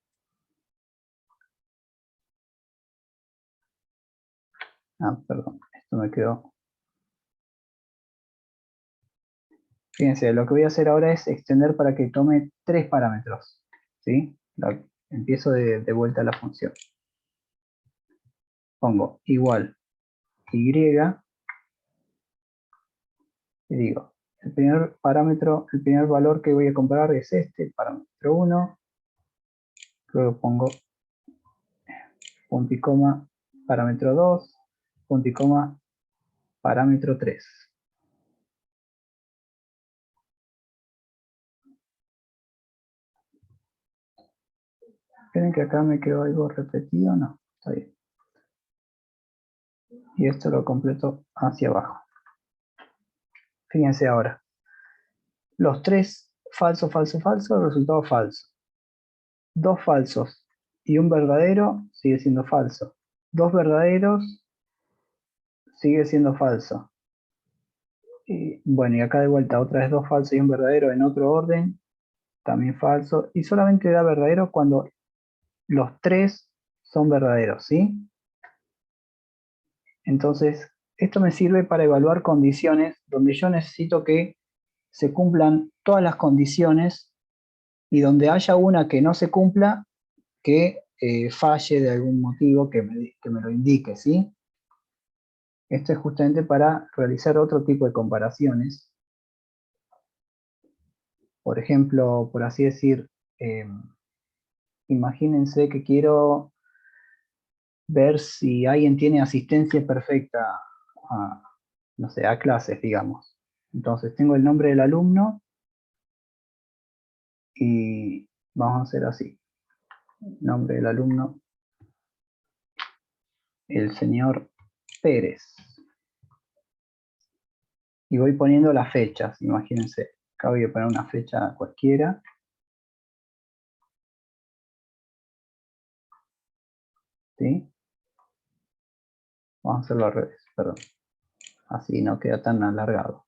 Perdón, esto me quedó. Fíjense, lo que voy a hacer ahora es extender para que tome 3 parámetros. ¿Sí? Empiezo de vuelta a la función. Pongo igual y digo, el primer parámetro, el primer valor que voy a comparar es este, el parámetro 1. Luego pongo punto y coma, parámetro 2, punto y coma, parámetro 3. ¿Creen que acá me quedó algo repetido? No, está bien. Y esto lo completo hacia abajo. Fíjense ahora. Los 3 falso, falso, falso, resultado falso. 2 falsos y un verdadero sigue siendo falso. 2 verdaderos sigue siendo falso. Y bueno, y acá de vuelta otra vez 2 falsos y un verdadero en otro orden, también falso. Y solamente da verdadero cuando los 3 son verdaderos, ¿sí? Entonces, esto me sirve para evaluar condiciones donde yo necesito que se cumplan todas las condiciones y donde haya una que no se cumpla, que falle de algún motivo que me lo indique, ¿sí? Esto es justamente para realizar otro tipo de comparaciones. Por ejemplo, por así decir, imagínense que quiero ver si alguien tiene asistencia perfecta a, no sé, a clases, digamos. Entonces tengo el nombre del alumno y vamos a hacer así. Nombre del alumno, el señor Pérez. Y voy poniendo las fechas, imagínense. Acá voy a poner una fecha cualquiera. ¿Sí? Vamos a hacerlo al revés, perdón. Así no queda tan alargado.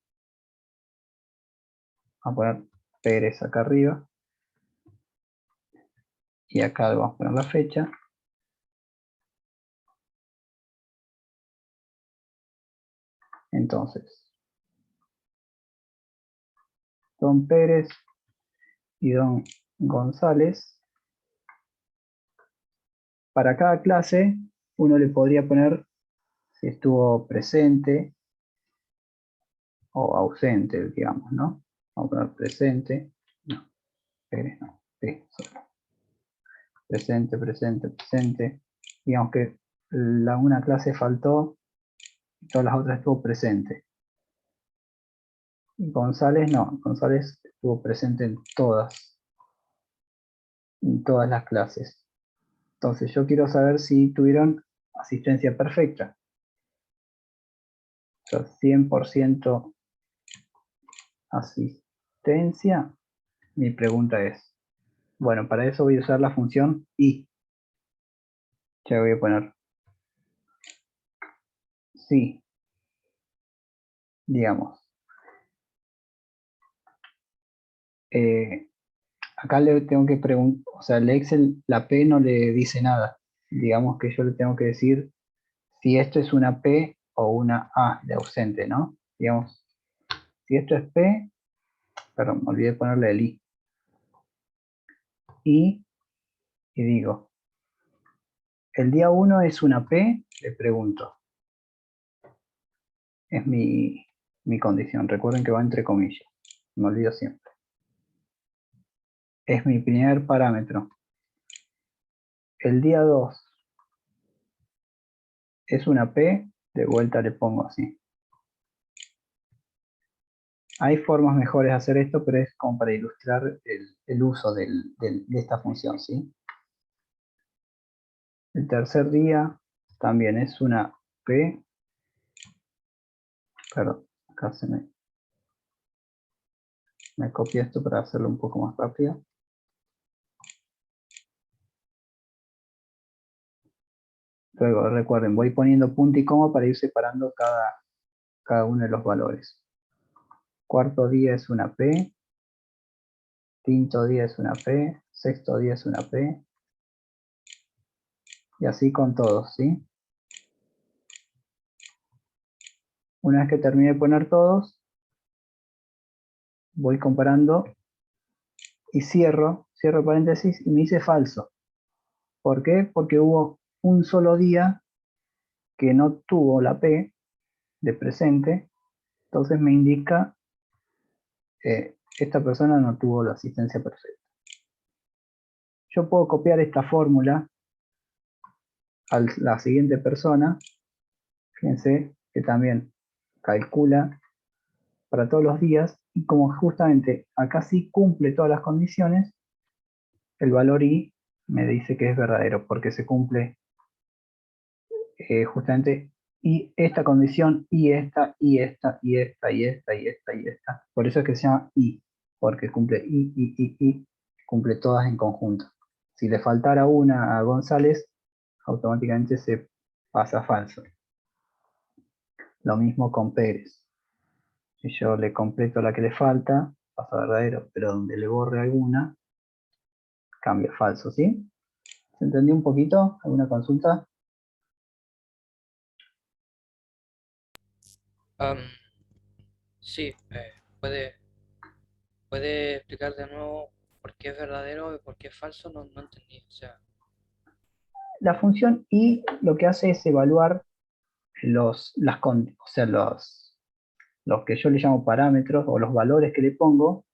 Vamos a poner Pérez acá arriba. Y acá vamos a poner la fecha. Entonces, don Pérez y don González. Para cada clase, uno le podría poner si estuvo presente o ausente, digamos, ¿no? Vamos a poner presente. No, Pérez no. Sí, solo. Presente, presente, presente. Digamos que una clase faltó y todas las otras estuvo presente. Y González no, González estuvo presente en todas las clases. Entonces yo quiero saber si tuvieron asistencia perfecta. O sea, 100% asistencia. Mi pregunta es, bueno, para eso voy a usar la función y. Ya voy a poner sí, digamos. Acá le tengo que preguntar, o sea, el Excel, la P no le dice nada. Digamos que yo le tengo que decir si esto es una P o una A de ausente, ¿no? Digamos, si esto es P, perdón, me olvidé ponerle el I. Y digo, el día 1 es una P, le pregunto. Es mi condición. Recuerden que va entre comillas. Me olvido siempre. Es mi primer parámetro. El día 2 es una P, de vuelta le pongo así. Hay formas mejores de hacer esto, pero es como para ilustrar el uso de esta función, ¿sí? El tercer día también es una P. Perdón, acá me copié esto para hacerlo un poco más rápido. Luego, recuerden, voy poniendo punto y coma para ir separando cada uno de los valores. Cuarto día es una P. Quinto día es una P. Sexto día es una P. Y así con todos, ¿sí? Una vez que termine de poner todos, voy comparando y cierro paréntesis y me dice falso. ¿Por qué? Porque hubo un solo día que no tuvo la P de presente, entonces me indica esta persona no tuvo la asistencia perfecta. Yo puedo copiar esta fórmula a la siguiente persona. Fíjense que también calcula para todos los días y como justamente acá sí cumple todas las condiciones, el valor I me dice que es verdadero porque se cumple justamente y esta condición y esta y esta y esta y esta y esta y esta. Por eso es que se llama I, porque cumple I, cumple todas en conjunto. Si le faltara una a González, automáticamente se pasa falso. Lo mismo con Pérez. Si yo le completo la que le falta, pasa verdadero, pero donde le borre alguna, cambia falso, ¿sí? ¿Se entendió un poquito? ¿Alguna consulta? Am, sí, puede explicar de nuevo por qué es verdadero y por qué es falso, no entendí. O sea, La función I lo que hace es evaluar los que yo le llamo parámetros o los valores que le pongo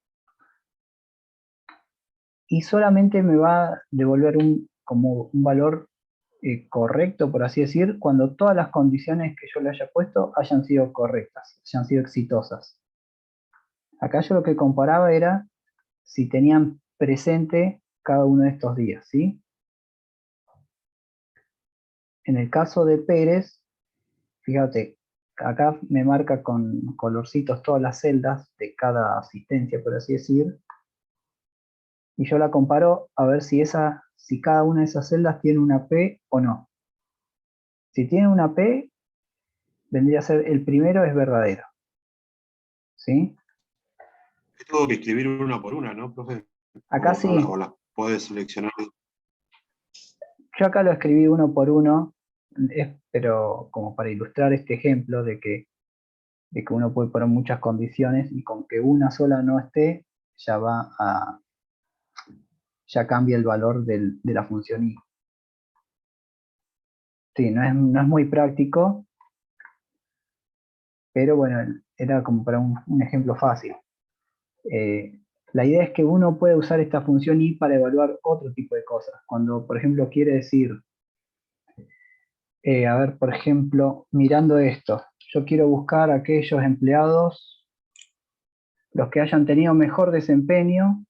y solamente me va a devolver como un valor correcto, por así decir, cuando todas las condiciones que yo le haya puesto hayan sido correctas, hayan sido exitosas. Acá yo lo que comparaba era si tenían presente cada uno de estos días, ¿sí? En el caso de Pérez, fíjate, acá me marca con colorcitos todas las celdas de cada asistencia, por así decir, y yo la comparo a ver si cada una de esas celdas tiene una P o no. Si tiene una P, vendría a ser el primero es verdadero, ¿sí? Tengo que escribir una por una, ¿no, profe? Acá sí, O las puedes seleccionar. yo acá lo escribí uno por uno, pero como para ilustrar este ejemplo de que uno puede poner muchas condiciones y con que una sola no esté, ya cambia el valor de la función I. Sí, no es muy práctico, pero bueno, era como para un ejemplo fácil. La idea es que uno puede usar esta función I para evaluar otro tipo de cosas. Cuando, por ejemplo, quiere decir, a ver, por ejemplo, mirando esto, yo quiero buscar aquellos empleados, los que hayan tenido mejor desempeño,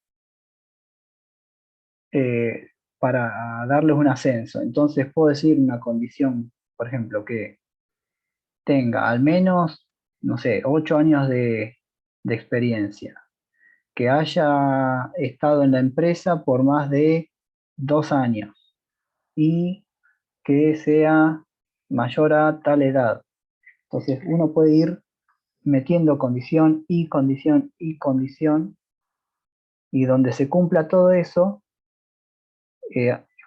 para darles un ascenso. Entonces puedo decir una condición, por ejemplo, que tenga al menos, no sé, 8 años de experiencia, que haya estado en la empresa por más de 2 años y que sea mayor a tal edad. Entonces uno puede ir metiendo condición y condición y condición y donde se cumpla todo eso,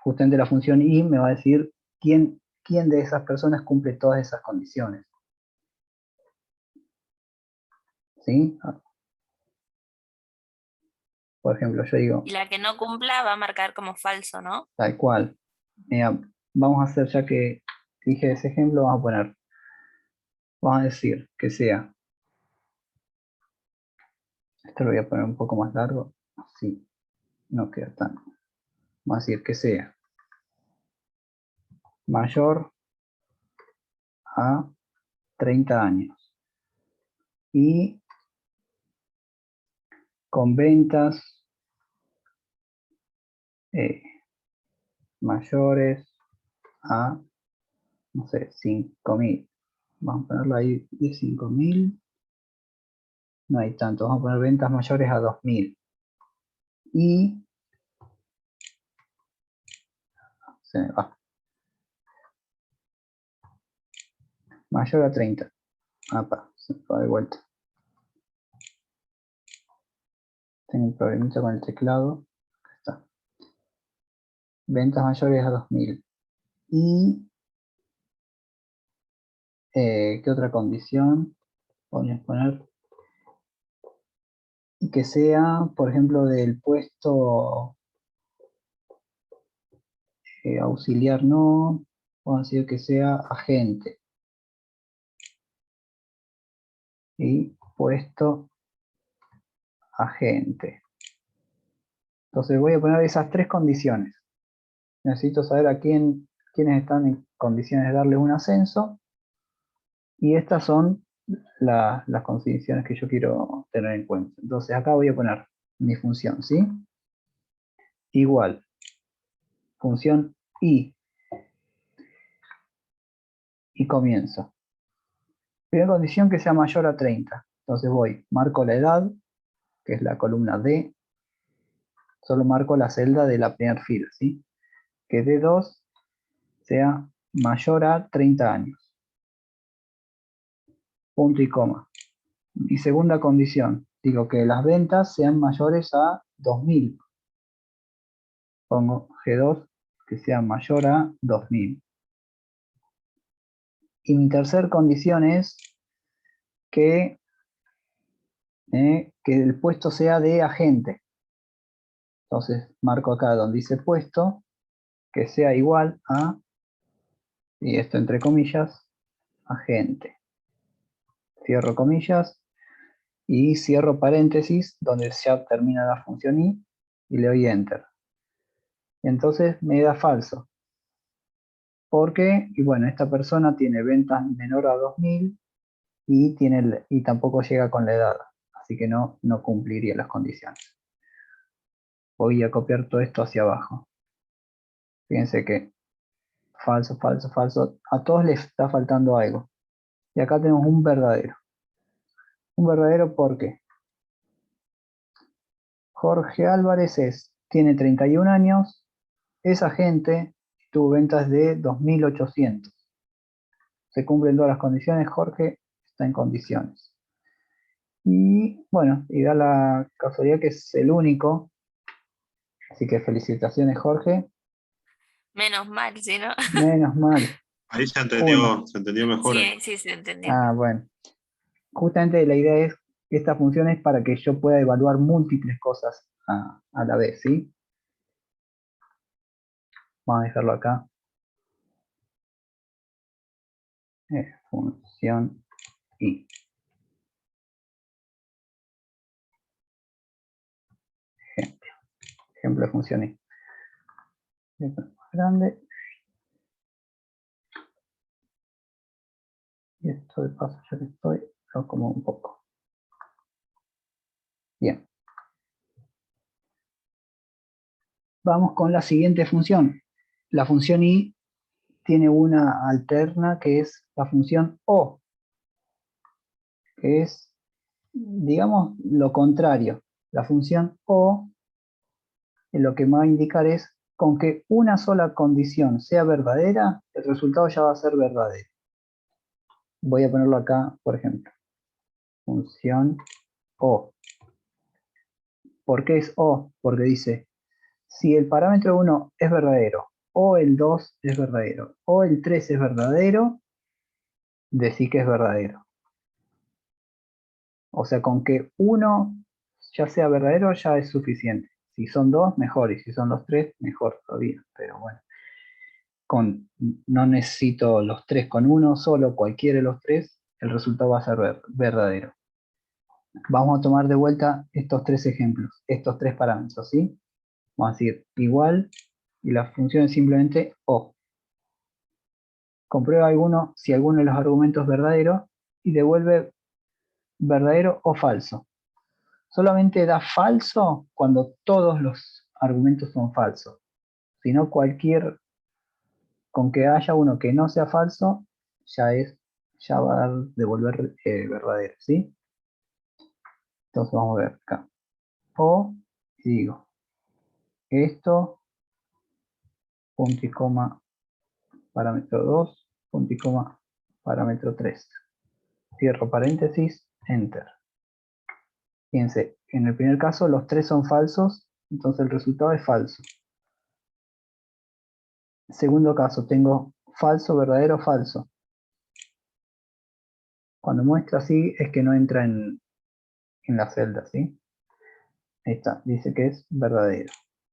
justamente la función I me va a decir quién de esas personas cumple todas esas condiciones. ¿Sí? Por ejemplo, yo digo, Y la que no cumpla va a marcar como falso, ¿no? tal cual. Mira, vamos a hacer, ya que dije ese ejemplo, vamos a decir que sea, esto lo voy a poner un poco más largo, así no queda tan, vamos a decir que sea mayor a 30 años. Y con ventas mayores a, no sé, 5.000. Vamos a ponerlo ahí de 5.000. No hay tanto. Vamos a poner ventas mayores a 2.000. Y se me va. Mayor a 30. Se me va de vuelta. Tengo un problemita con el teclado. Acá está. Ventas mayores a 2.000. Y ¿qué otra condición? Podemos poner que sea, por ejemplo, del puesto auxiliar no, vamos a decir que sea agente. Y puesto agente. Entonces voy a poner esas tres condiciones. Necesito saber a quiénes están en condiciones de darle un ascenso. Y estas son las condiciones que yo quiero tener en cuenta. Entonces acá voy a poner mi función, ¿sí? Igual. Función i. Y comienzo. Primera condición que sea mayor a 30. Entonces marco la edad, que es la columna D. Solo marco la celda de la primera fila, ¿sí? Que D2 sea mayor a 30 años. Punto y coma. Y segunda condición, digo que las ventas sean mayores a 2.000. Pongo G2 que sea mayor a 2.000. Y mi tercera condición es que el puesto sea de agente. Entonces marco acá donde dice puesto, que sea igual a, y esto entre comillas, agente. Cierro comillas y cierro paréntesis donde ya termina la función i y le doy enter. Entonces me da falso. Porque, y bueno, esta persona tiene ventas menor a 2.000 y tampoco llega con la edad. Así que no cumpliría las condiciones. Voy a copiar todo esto hacia abajo. Fíjense que falso, falso, falso. A todos les está faltando algo. Y acá tenemos un verdadero. Un verdadero porque Jorge Álvarez tiene 31 años, es agente, tuvo ventas de 2.800. Se cumplen todas las condiciones, Jorge está en condiciones. Y bueno, y da la casualidad que es el único. Así que felicitaciones, Jorge. Menos mal, ¿sí, no? Menos mal. Ahí se Uno. entendió mejor. Sí, sí se entendió. Bueno. Justamente la idea es que esta función es para que yo pueda evaluar múltiples cosas a la vez, ¿sí? Vamos a dejarlo acá. Función i. Ejemplo de función i. Esto es más grande. Y esto de paso, ya que estoy, lo como un poco. Bien. Vamos con la siguiente función. La función i tiene una alterna que es la función o, que es, digamos, lo contrario. La función o lo que me va a indicar es con que una sola condición sea verdadera, el resultado ya va a ser verdadero. Voy a ponerlo acá, por ejemplo. Función o. ¿Por qué es o? Porque dice, si el parámetro 1 es verdadero, o el 2 es verdadero, o el 3 es verdadero, decí que es verdadero. O sea, con que uno ya sea verdadero ya es suficiente. Si son dos, mejor. Y si son los tres, mejor todavía. Pero bueno, no necesito los tres, con uno solo, cualquiera de los tres, el resultado va a ser verdadero. Vamos a tomar de vuelta estos tres ejemplos, estos tres parámetros, ¿sí? Vamos a decir igual, y la función es simplemente o. comprueba si alguno de los argumentos es verdadero y devuelve verdadero o falso. Solamente da falso cuando todos los argumentos son falsos. Si no, con que haya uno que no sea falso, ya va a devolver verdadero, ¿sí? Entonces vamos a ver acá. O, y digo, esto, punto y coma, parámetro 2, punto y coma, parámetro 3. Cierro paréntesis, enter. Fíjense, en el primer caso los tres son falsos, entonces el resultado es falso. Segundo caso, tengo falso, verdadero, falso. Cuando muestra así es que no entra en la celda, ¿sí? Ahí está, dice que es verdadero.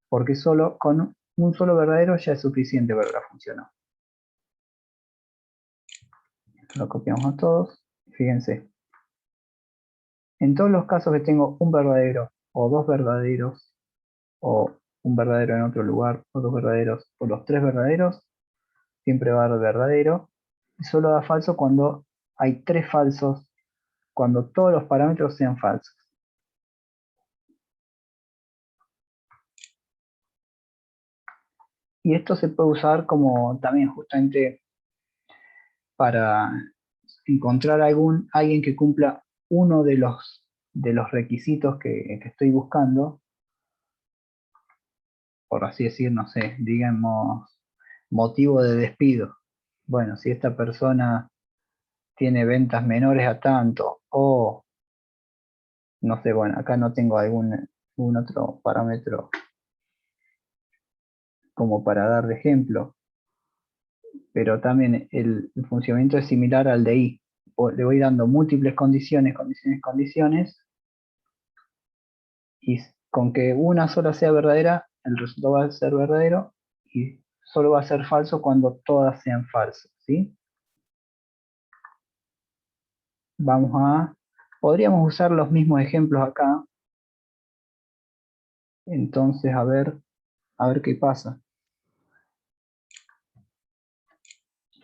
Porque solo con un solo verdadero ya es suficiente para que funcionó. Lo copiamos a todos. Fíjense. En todos los casos que tengo un verdadero o dos verdaderos, o un verdadero en otro lugar, o dos verdaderos, o los tres verdaderos, siempre va a dar verdadero. Y solo da falso cuando hay tres falsos, cuando todos los parámetros sean falsos. Y esto se puede usar como también justamente para encontrar alguien que cumpla uno de los requisitos que estoy buscando, por así decir, no sé, digamos, motivo de despido. Bueno, si esta persona tiene ventas menores a tanto, o no sé, bueno, acá no tengo algún otro parámetro como para dar de ejemplo, pero también el funcionamiento es similar al de I. Le voy dando múltiples condiciones, y con que una sola sea verdadera, el resultado va a ser verdadero, y solo va a ser falso cuando todas sean falsas, ¿sí? Podríamos usar los mismos ejemplos acá. Entonces, a ver qué pasa.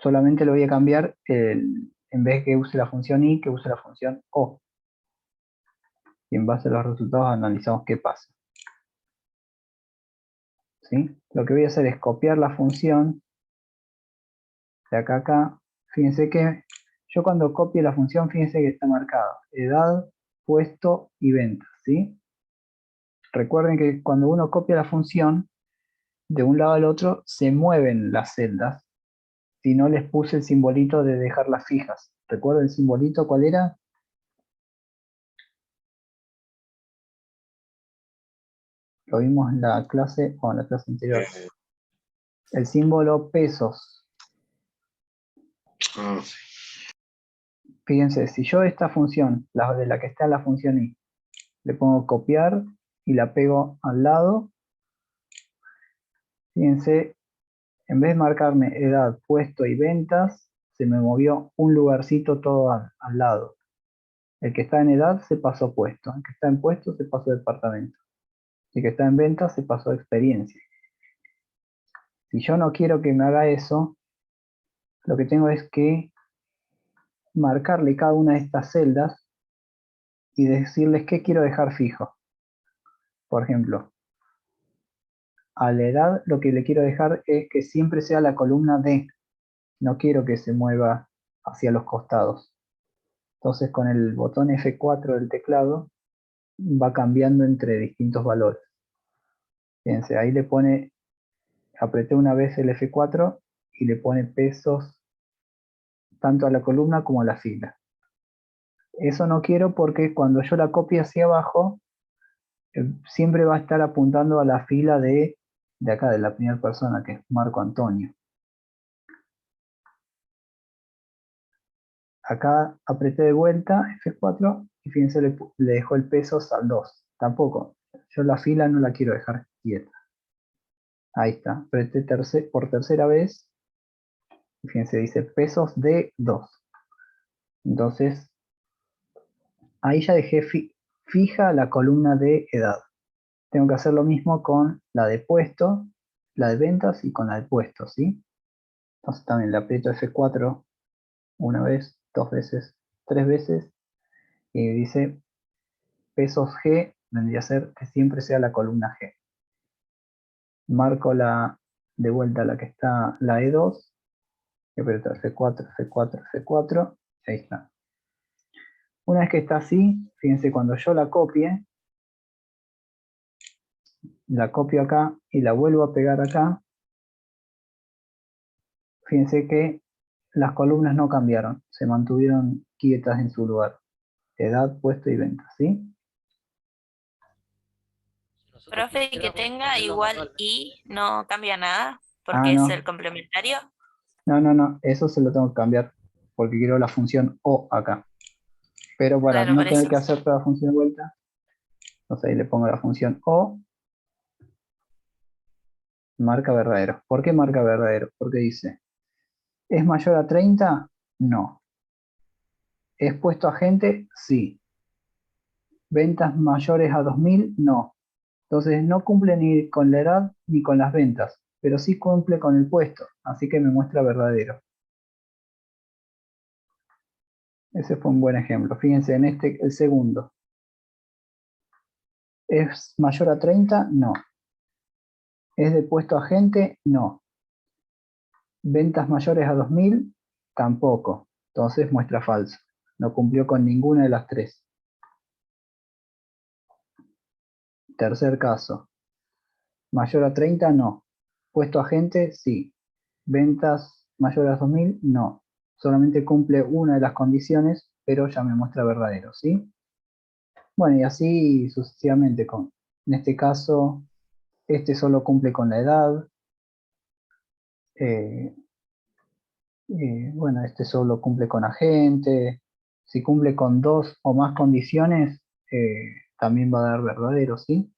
Solamente le voy a cambiar, en vez que use la función i, que use la función o. Y en base a los resultados analizamos qué pasa. ¿Sí? Lo que voy a hacer es copiar la función de acá a acá. Fíjense que yo cuando copio la función, fíjense que está marcado edad, puesto y venta, ¿sí? Recuerden que cuando uno copia la función, de un lado al otro se mueven las celdas. Si no les puse el simbolito de dejarlas fijas. ¿Recuerden el simbolito cuál era? Lo vimos en la clase anterior. El símbolo pesos. Ah, Fíjense, si yo esta función, de la que está en la función i, le pongo copiar y la pego al lado, fíjense, en vez de marcarme edad, puesto y ventas, se me movió un lugarcito todo al lado. El que está en edad se pasó puesto, el que está en puesto se pasó departamento, el que está en ventas se pasó experiencia. Si yo no quiero que me haga eso, lo que tengo es que marcarle cada una de estas celdas y decirles qué quiero dejar fijo. Por ejemplo, a la edad lo que le quiero dejar es que siempre sea la columna D. No quiero que se mueva hacia los costados. Entonces con el botón F4 del teclado va cambiando entre distintos valores. Fíjense, ahí apreté una vez el F4 y le pone pesos tanto a la columna como a la fila. Eso no quiero porque cuando yo la copie hacia abajo, siempre va a estar apuntando a la fila de acá, de la primera persona, que es Marco Antonio. Acá apreté de vuelta F4 y fíjense, le dejó el pesos al 2. Tampoco, yo la fila no la quiero dejar quieta. Ahí está, apreté por tercera vez. Y fíjense, dice pesos de 2. Entonces, ahí ya dejé fija la columna de edad. Tengo que hacer lo mismo con la de puesto, la de ventas y con la de puesto, ¿sí? Entonces también le aprieto F4 una vez, dos veces, tres veces, y dice pesos G, vendría a ser que siempre sea la columna G. Marco de vuelta la que está, la E2, y aprieto F4, F4, F4, y ahí está. Una vez que está así, fíjense, cuando yo la copie, la copio acá y la vuelvo a pegar acá, fíjense que las columnas no cambiaron, se mantuvieron quietas en su lugar. Edad, puesto y venta, ¿sí? Si nosotros Profe, y que quisiéramos tenga ponerlo igual manualmente. y no cambia nada, Ah, porque es el no, complementario. no, eso se lo tengo que cambiar, porque quiero la función O acá. Pero para Claro, no por tener eso. que hacer toda la función de vuelta, entonces ahí le pongo la función O, marca verdadero. ¿Por qué marca verdadero? Porque dice, ¿es mayor a 30? No. ¿Es puesto agente? Sí. ¿Ventas mayores a 2000? No. Entonces no cumple ni con la edad ni con las ventas, pero sí cumple con el puesto, así que me muestra verdadero. Ese fue un buen ejemplo. Fíjense en el segundo. ¿Es mayor a 30? No. ¿Es de puesto agente? No. ¿Ventas mayores a 2000? Tampoco. Entonces muestra falso. No cumplió con ninguna de las tres. Tercer caso. ¿Mayor a 30? No. ¿Puesto agente? Sí. ¿Ventas mayores a 2000? No. Solamente cumple una de las condiciones, pero ya me muestra verdadero, ¿sí? Bueno, y así sucesivamente. En este caso, este solo cumple con la edad. Eh, bueno, este solo cumple con agente. Si cumple con dos o más condiciones, también va a dar verdadero, ¿sí?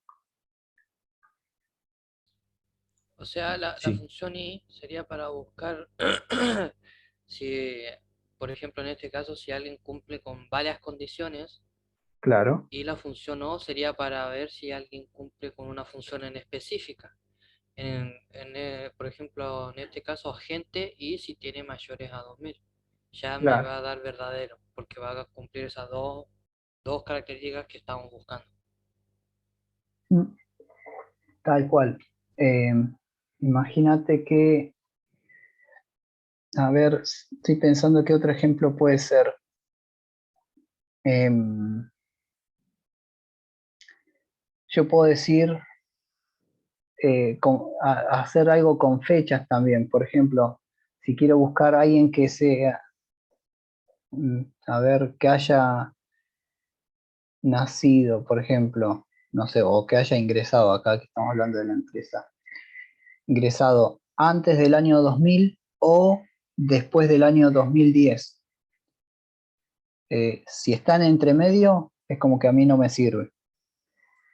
O sea, la Sí, función i sería para buscar si, por ejemplo, en este caso, si alguien cumple con varias condiciones, Claro, y la función o sería para ver si alguien cumple con una función en específica. Por ejemplo, en este caso, agente y si tiene mayores a 2000. Ya me claro. va a dar verdadero, porque va a cumplir esas dos características que estamos buscando. Mm, Tal cual. Eh, Imagínate que, a ver, estoy pensando qué otro ejemplo puede ser. Em, yo puedo decir, hacer algo con fechas también. Por ejemplo, si quiero buscar a alguien que sea, a ver, que haya nacido, por ejemplo, no sé, o que haya ingresado acá, que estamos hablando de la empresa, ingresado antes del año 2000 o después del año 2010. Si están entre medio, es como que a mí no me sirve,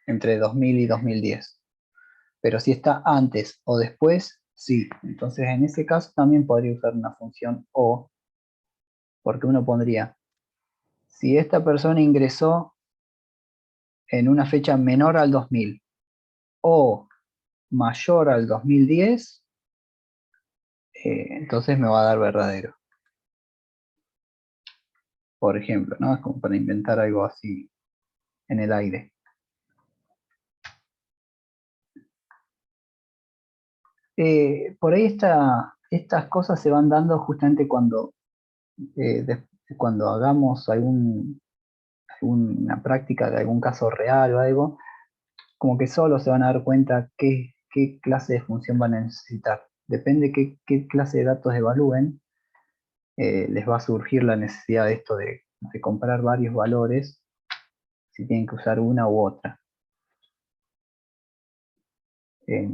entre 2000 y 2010. Pero si está antes o después, sí. Entonces en ese caso también podría usar una función o, porque uno pondría, si esta persona ingresó en una fecha menor al 2000 o mayor al 2010, entonces me va a dar verdadero. Por ejemplo, ¿no? Es como para inventar algo así en el aire. Por ahí estas cosas se van dando justamente cuando hagamos alguna práctica de algún caso real o algo, como que solo se van a dar cuenta qué clase de función van a necesitar. Depende qué clase de datos evalúen, les va a surgir la necesidad de esto de comparar varios valores, si tienen que usar una u otra. Eh,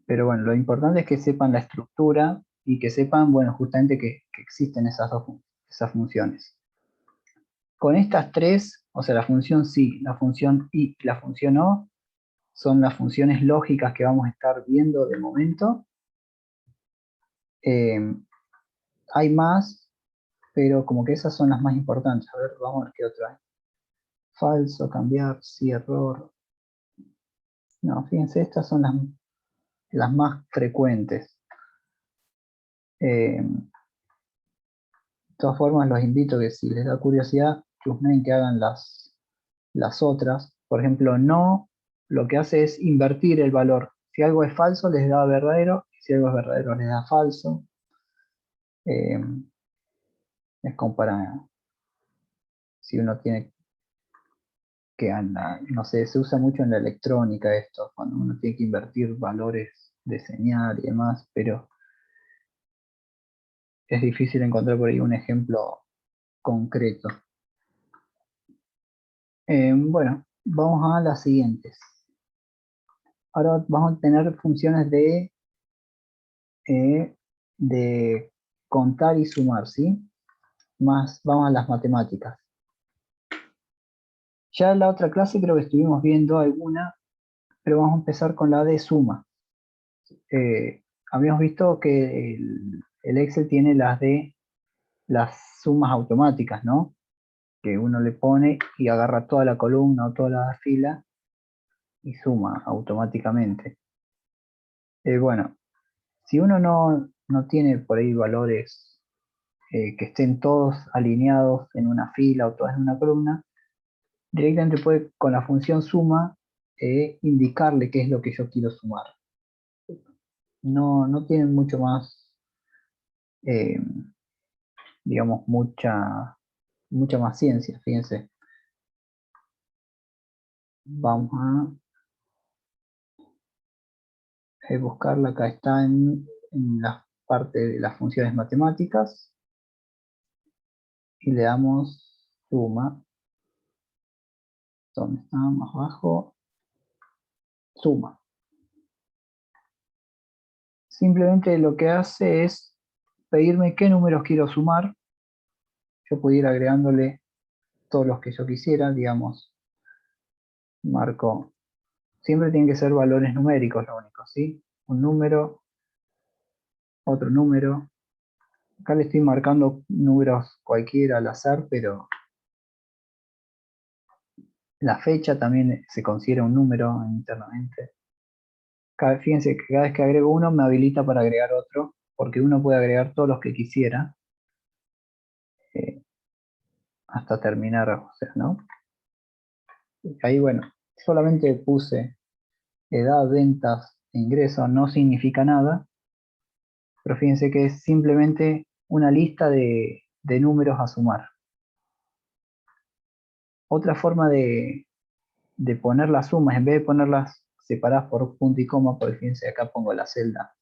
pero bueno, lo importante es que sepan la estructura y que sepan, bueno, justamente que existen esas funciones. Con estas tres, o sea, la función sí, la función y la función o, son las funciones lógicas que vamos a estar viendo de momento. Hay más, pero como que esas son las más importantes. A ver, vamos a ver qué otra hay. Falso, cambiar, sí, error. No, fíjense, estas son las más frecuentes. De todas formas, los invito a que si les da curiosidad, chusmeen que hagan las otras. Por ejemplo, no, lo que hace es invertir el valor. Si algo es falso, les da verdadero, y si algo es verdadero, les da falso. Es como para, si uno tiene que andar, no sé, se usa mucho en la electrónica esto, cuando uno tiene que invertir valores de señal y demás, pero es difícil encontrar por ahí un ejemplo concreto. Bueno, vamos a las siguientes. Ahora vamos a tener funciones de contar y sumar, ¿sí? Vamos a las matemáticas. Ya en la otra clase creo que estuvimos viendo alguna, pero vamos a empezar con la de suma. Habíamos visto que el Excel tiene las sumas automáticas, ¿no? Que uno le pone y agarra toda la columna o toda la fila y suma automáticamente. Bueno, si uno no tiene por ahí valores que estén todos alineados en una fila o todas en una columna, directamente puede con la función suma indicarle qué es lo que yo quiero sumar. No tienen mucho más, eh, digamos, mucha más ciencia, fíjense. Vamos a buscarla, acá está en la parte de las funciones matemáticas y le damos suma. ¿Dónde está? Más abajo. Suma. Simplemente lo que hace es pedirme qué números quiero sumar. Yo puedo ir agregándole todos los que yo quisiera, digamos, marco. Siempre tienen que ser valores numéricos lo único, ¿sí? Un número, otro número. Acá le estoy marcando números cualquiera al azar, pero la fecha también se considera un número internamente. Fíjense que cada vez que agrego uno me habilita para agregar otro, porque uno puede agregar todos los que quisiera hasta terminar, o sea, ¿no? Ahí, bueno, solamente puse edad, ventas, ingreso, no significa nada, pero fíjense que es simplemente una lista de números a sumar. Otra forma de poner las sumas, en vez de ponerlas separadas por punto y coma, porque fíjense, acá pongo la celda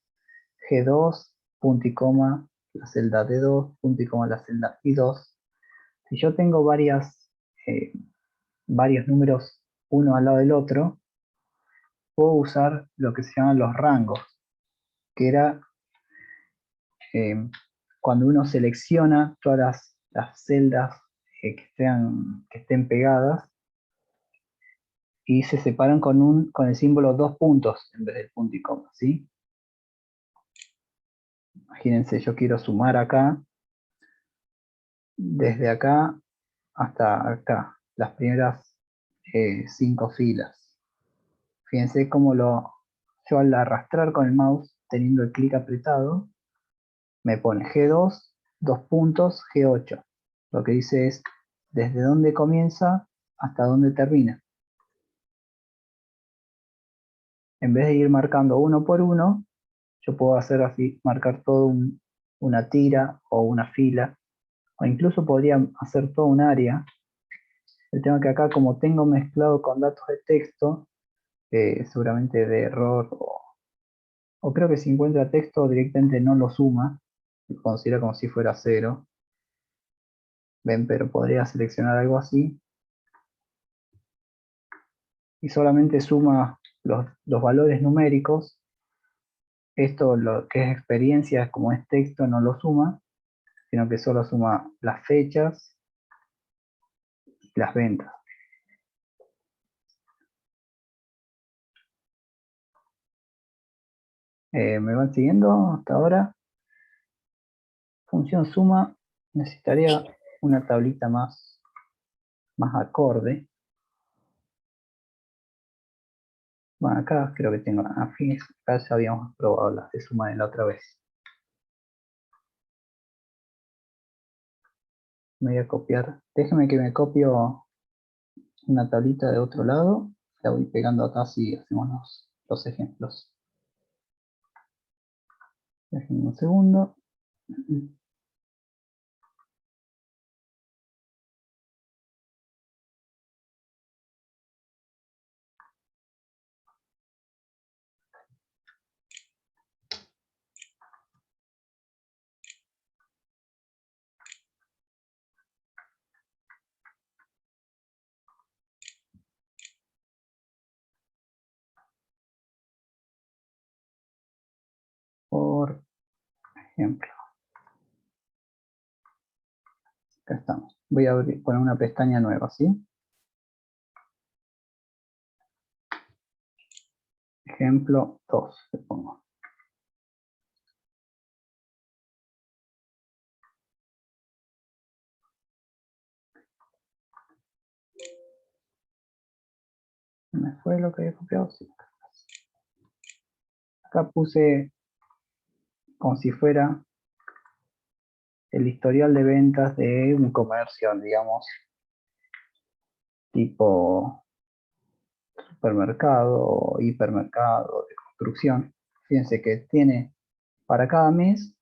G2, punto y coma, la celda D2, punto y coma, la celda I2. Si yo tengo varios números uno al lado del otro, puedo usar lo que se llaman los rangos, que era cuando uno selecciona todas las celdas que estén pegadas y se separan con el símbolo 2 puntos en vez del punto y coma, ¿sí? Imagínense, yo quiero sumar acá, desde acá hasta acá, las primeras 5 filas. Fíjense cómo yo al arrastrar con el mouse, teniendo el clic apretado, me pone G2, 2 puntos, G8. Lo que dice es desde dónde comienza hasta dónde termina. En vez de ir marcando uno por uno, yo puedo hacer así, marcar todo una tira o una fila, o incluso podría hacer todo un área. El tema que acá, como tengo mezclado con datos de texto, seguramente de error, o creo que si encuentra texto directamente no lo suma, lo considera como si fuera cero. Ven, pero podría seleccionar algo así y solamente suma los valores numéricos. Esto, lo que es experiencia, como es texto, no lo suma, sino que solo suma las fechas y las ventas. ¿Me van siguiendo hasta ahora? Función suma, necesitaría una tablita más acorde. Bueno, acá creo que tengo, acá ya habíamos probado las de suma de la otra vez. Me voy a copiar. Déjeme que me copio una tablita de otro lado. La voy pegando acá si hacemos los ejemplos. Déjenme un segundo. Por ejemplo. Acá estamos. Voy a poner una pestaña nueva, ¿sí? Ejemplo 2, le pongo. ¿Me fue lo que había copiado? Sí. Acá puse como si fuera el historial de ventas de un comercio, digamos, tipo supermercado o hipermercado de construcción. Fíjense que tiene, para cada mes,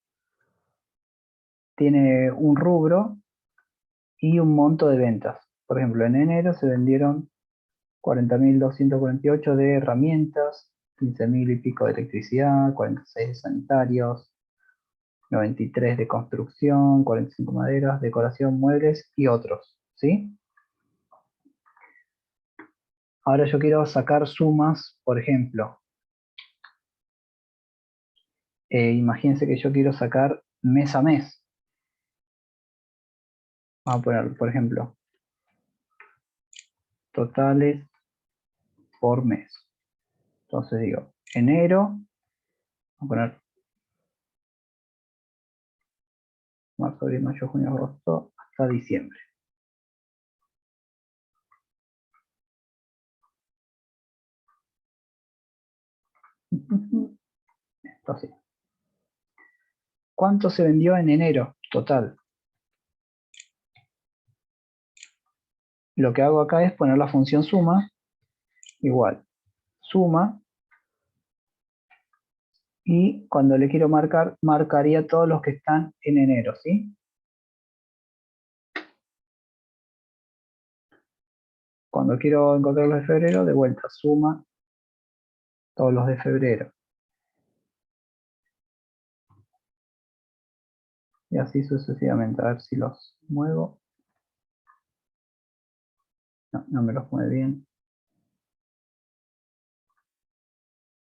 tiene un rubro y un monto de ventas. Por ejemplo, en enero se vendieron 40.248 de herramientas, 15.000 y pico de electricidad, 46 de sanitarios, 93 de construcción, 45 maderas, decoración, muebles y otros, ¿sí? Ahora yo quiero sacar sumas, por ejemplo. Imagínense que yo quiero sacar mes a mes. Vamos a poner, por ejemplo, totales por mes. Entonces digo, enero, vamos a poner marzo, abril, mayo, junio, agosto, hasta diciembre. Esto así. ¿Cuánto se vendió en enero total? Lo que hago acá es poner la función suma, igual, suma, y cuando le quiero marcar, marcaría todos los que están en enero, ¿sí? Cuando quiero encontrar los de febrero, de vuelta, suma todos los de febrero. Y así sucesivamente, a ver si los muevo. No, no me los mueve bien.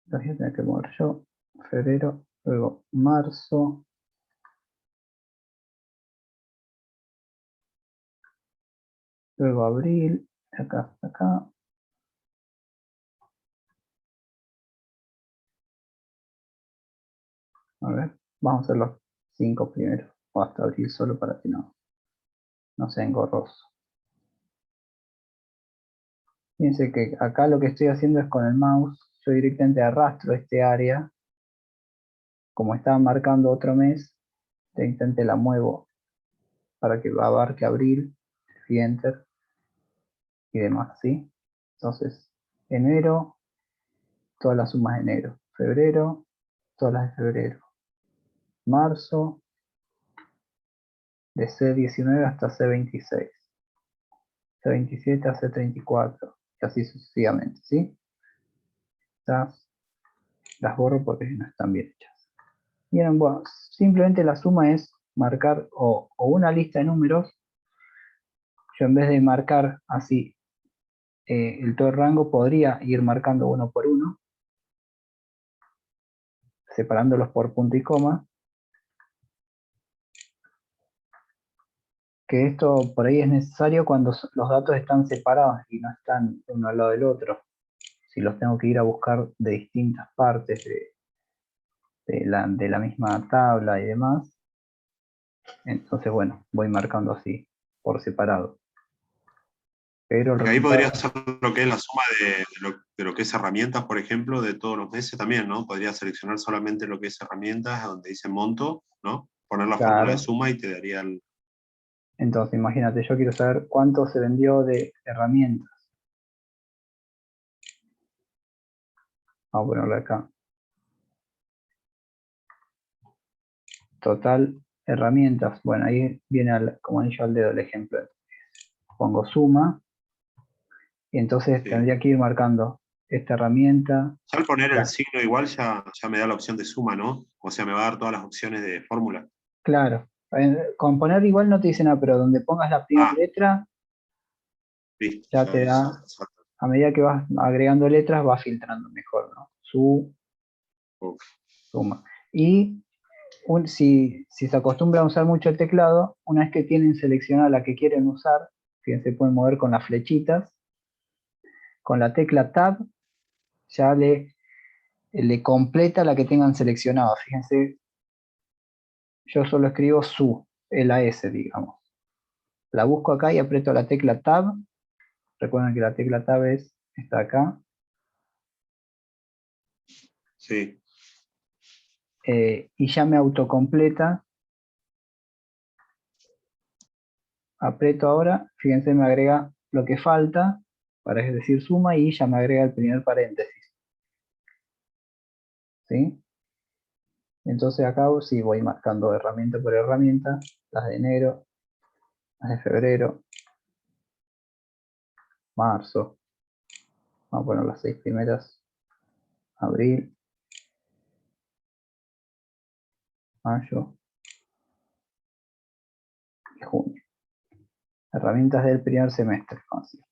Los voy a tener que mover yo. Febrero, luego marzo. Luego abril, de acá hasta acá. A ver, vamos a hacer los 5 primeros. O hasta abril solo para que no sea engorroso. Fíjense que acá lo que estoy haciendo es con el mouse, yo directamente arrastro este área. Como estaba marcando otro mes, directamente la muevo para que abarque abril, y enter y demás, ¿sí? Entonces, enero, todas las sumas de enero. Febrero, todas las de febrero. Marzo, de C19 hasta C26. C27 a C34. Y así sucesivamente, ¿sí? Las borro porque no están bien hechas. Bien, bueno, simplemente la suma es marcar o una lista de números. Yo en vez de marcar así el todo el rango, podría ir marcando uno por uno, separándolos por punto y coma. Que esto por ahí es necesario cuando los datos están separados y no están uno al lado del otro. Si los tengo que ir a buscar de distintas partes de la misma tabla y demás, entonces bueno, voy marcando así, por separado. Pero el Porque ahí resultado, podría ser lo que es la suma de lo que es herramientas, por ejemplo, de todos los meses también, ¿no? Podría seleccionar solamente lo que es herramientas, donde dice monto, ¿no? Poner la fórmula de claro, suma y te daría el... Entonces, imagínate, yo quiero saber cuánto se vendió de herramientas. Vamos a ponerlo acá. Total herramientas. Bueno, ahí viene como anillo al dedo el ejemplo. Pongo suma. Y entonces Sí. tendría que ir marcando esta herramienta. Ya al poner el Ya. signo igual ya me da la opción de suma, ¿no? O sea, me va a dar todas las opciones de fórmula. Claro. Con poner igual no te dice nada, pero donde pongas la primera Ah, letra, listo. ya te da, a medida que vas agregando letras, va filtrando mejor, ¿no? Ok. Suma. Y si se acostumbra a usar mucho el teclado, una vez que tienen seleccionada la que quieren usar, fíjense, pueden mover con las flechitas, con la tecla Tab, ya le completa la que tengan seleccionado. Fíjense, yo solo escribo la S, digamos. La busco acá y aprieto la tecla Tab. Recuerden que la tecla Tab está acá. Sí. Y ya me autocompleta. Aprieto ahora, fíjense, me agrega lo que falta, para decir suma, y ya me agrega el primer paréntesis. ¿Sí? Entonces acá sí voy marcando herramienta por herramienta, las de enero, las de febrero, marzo, vamos a poner las 6 primeras, abril, mayo y junio. Herramientas del primer semestre. Así.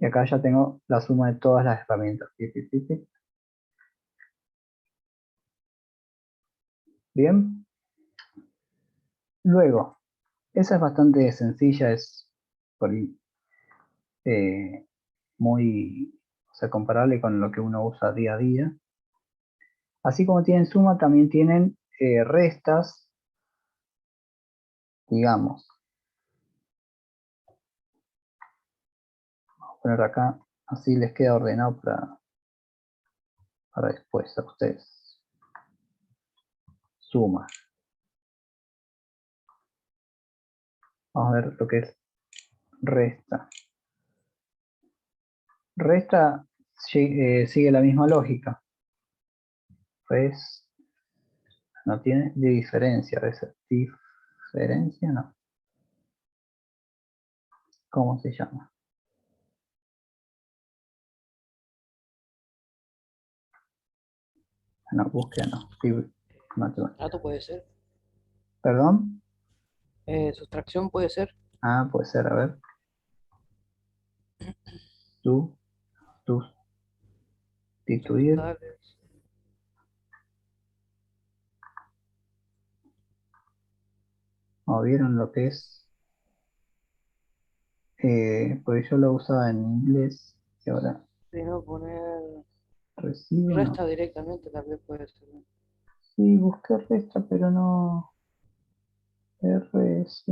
Y acá ya tengo la suma de todas las herramientas. Bien. Luego, esa es bastante sencilla, es por ahí, muy, o sea, comparable con lo que uno usa día a día. Así como tienen suma, también tienen restas, digamos. Vamos a poner acá, así les queda ordenado para después a ustedes. Suma. Vamos a ver lo que es resta. Resta sigue la misma lógica. No tiene de diferencia. Diferencia no. ¿Cómo se llama? No, búsqueda no. Trato puede ser. ¿Perdón? Sustracción puede ser. Ah, puede ser, a ver. Sustituir. Totales. ¿O vieron lo que es? Porque yo lo usaba en inglés y ahora Si no poner recibo, no. resta directamente también puede ser. Sí, busqué resta, pero no. RS,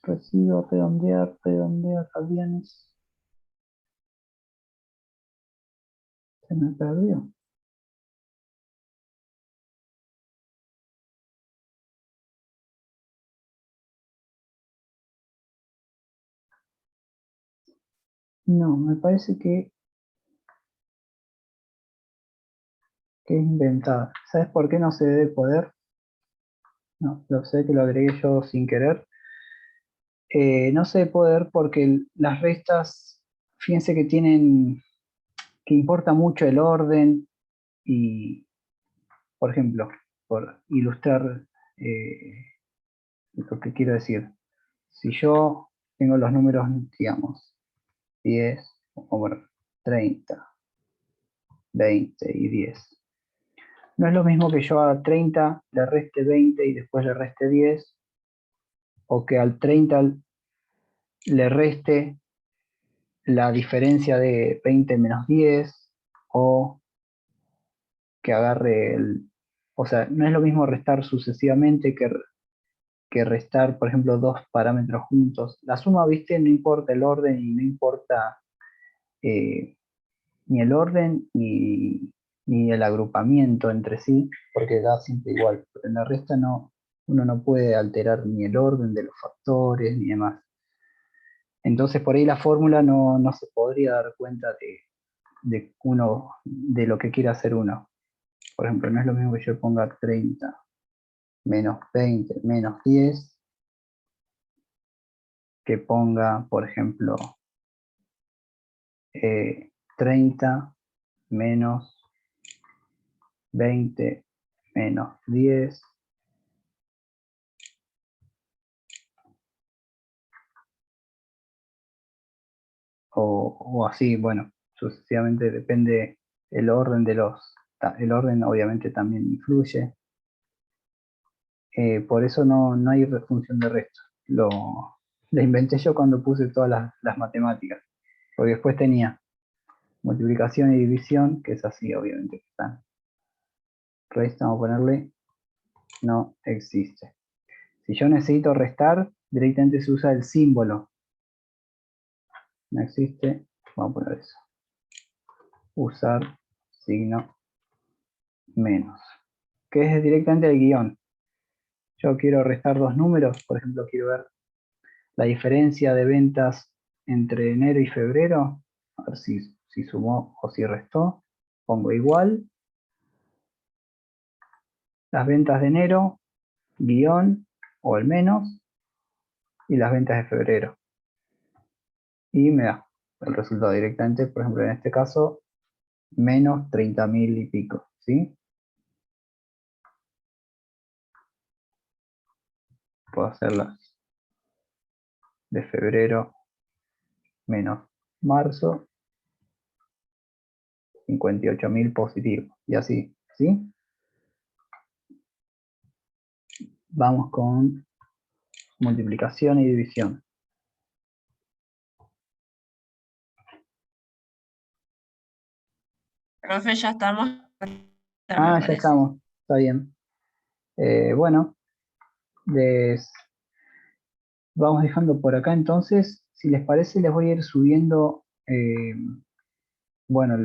recibo, redondear, aviones. Se me perdió. No, me parece que es inventada. ¿Sabes por qué no se debe poder? No, lo sé que lo agregué yo sin querer. No se debe poder porque las restas, fíjense que que importa mucho el orden y, por ejemplo, por ilustrar lo que quiero decir, si yo tengo los números, digamos, 10, o bueno, 30, 20 y 10. No es lo mismo que yo a 30 le reste 20 y después le reste 10, o que al 30 le reste la diferencia de 20 menos 10, o que agarre o sea, no es lo mismo restar sucesivamente que restar, por ejemplo, dos parámetros juntos. La suma, viste, no importa el orden y no importa ni el orden ni ni el agrupamiento entre sí, porque da siempre igual. Pero en la resta no, uno no puede alterar ni el orden de los factores ni demás. Entonces por ahí la fórmula no se podría dar cuenta de lo que quiere hacer uno. Por ejemplo, no es lo mismo que yo ponga 30 menos 20 menos 10 que ponga, por ejemplo, 30 menos 20 menos 10 o así, bueno, sucesivamente depende el orden el orden obviamente también influye. Por eso no hay función de resto. La inventé yo cuando puse todas las matemáticas, porque después tenía multiplicación y división, que es así obviamente que están. Resta, vamos a ponerle, no existe. Si yo necesito restar, directamente se usa el símbolo. No existe, vamos a poner eso. Usar signo menos, que es directamente el guión. Yo quiero restar dos números, por ejemplo, quiero ver la diferencia de ventas entre enero y febrero, a ver si sumó o si restó, pongo igual, las ventas de enero, guión o el menos, y las ventas de febrero. Y me da el resultado directamente, por ejemplo, en este caso, menos 30.000 y pico, ¿sí? Puedo hacerlas de febrero menos marzo, 58.000 positivo, y así, ¿sí? Vamos con multiplicación y división. Profe, ya estamos. Ah, ya estamos, está bien. Bueno, les vamos dejando por acá entonces. Si les parece, les voy a ir subiendo, bueno,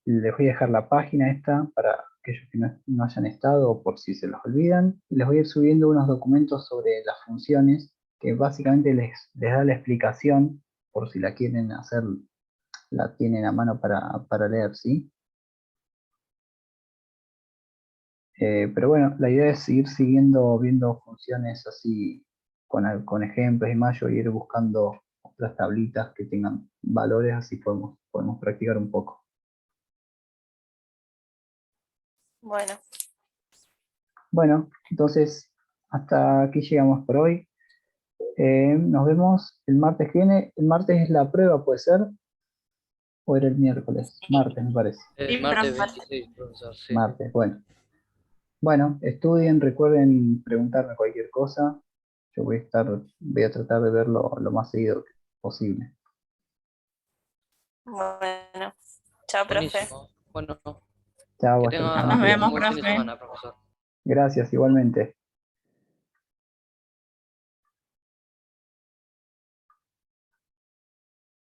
les voy a dejar la página esta para aquellos que no hayan estado o por si se los olvidan. Les voy a ir subiendo unos documentos sobre las funciones que básicamente les da la explicación, por si la quieren hacer, la tienen a mano para leer, ¿sí? Pero bueno, la idea es ir viendo funciones así con ejemplos y más, yo ir buscando otras tablitas que tengan valores, así podemos practicar un poco. Bueno, Bueno, entonces hasta aquí llegamos por hoy. Nos vemos el martes que viene. El martes es la prueba, ¿puede ser? ¿O era el miércoles? Martes, me parece. Sí, Martes profe. 26, profesor, sí. Martes, bueno. Bueno, estudien, recuerden preguntarme cualquier cosa. Yo voy a tratar de verlo lo más seguido posible. bueno. Chao, profe. Buenísimo. Bueno, Chao, que hasta la tenga semana Nos que vemos, viene. un buen fin de profe. semana, profesor. Gracias, igualmente.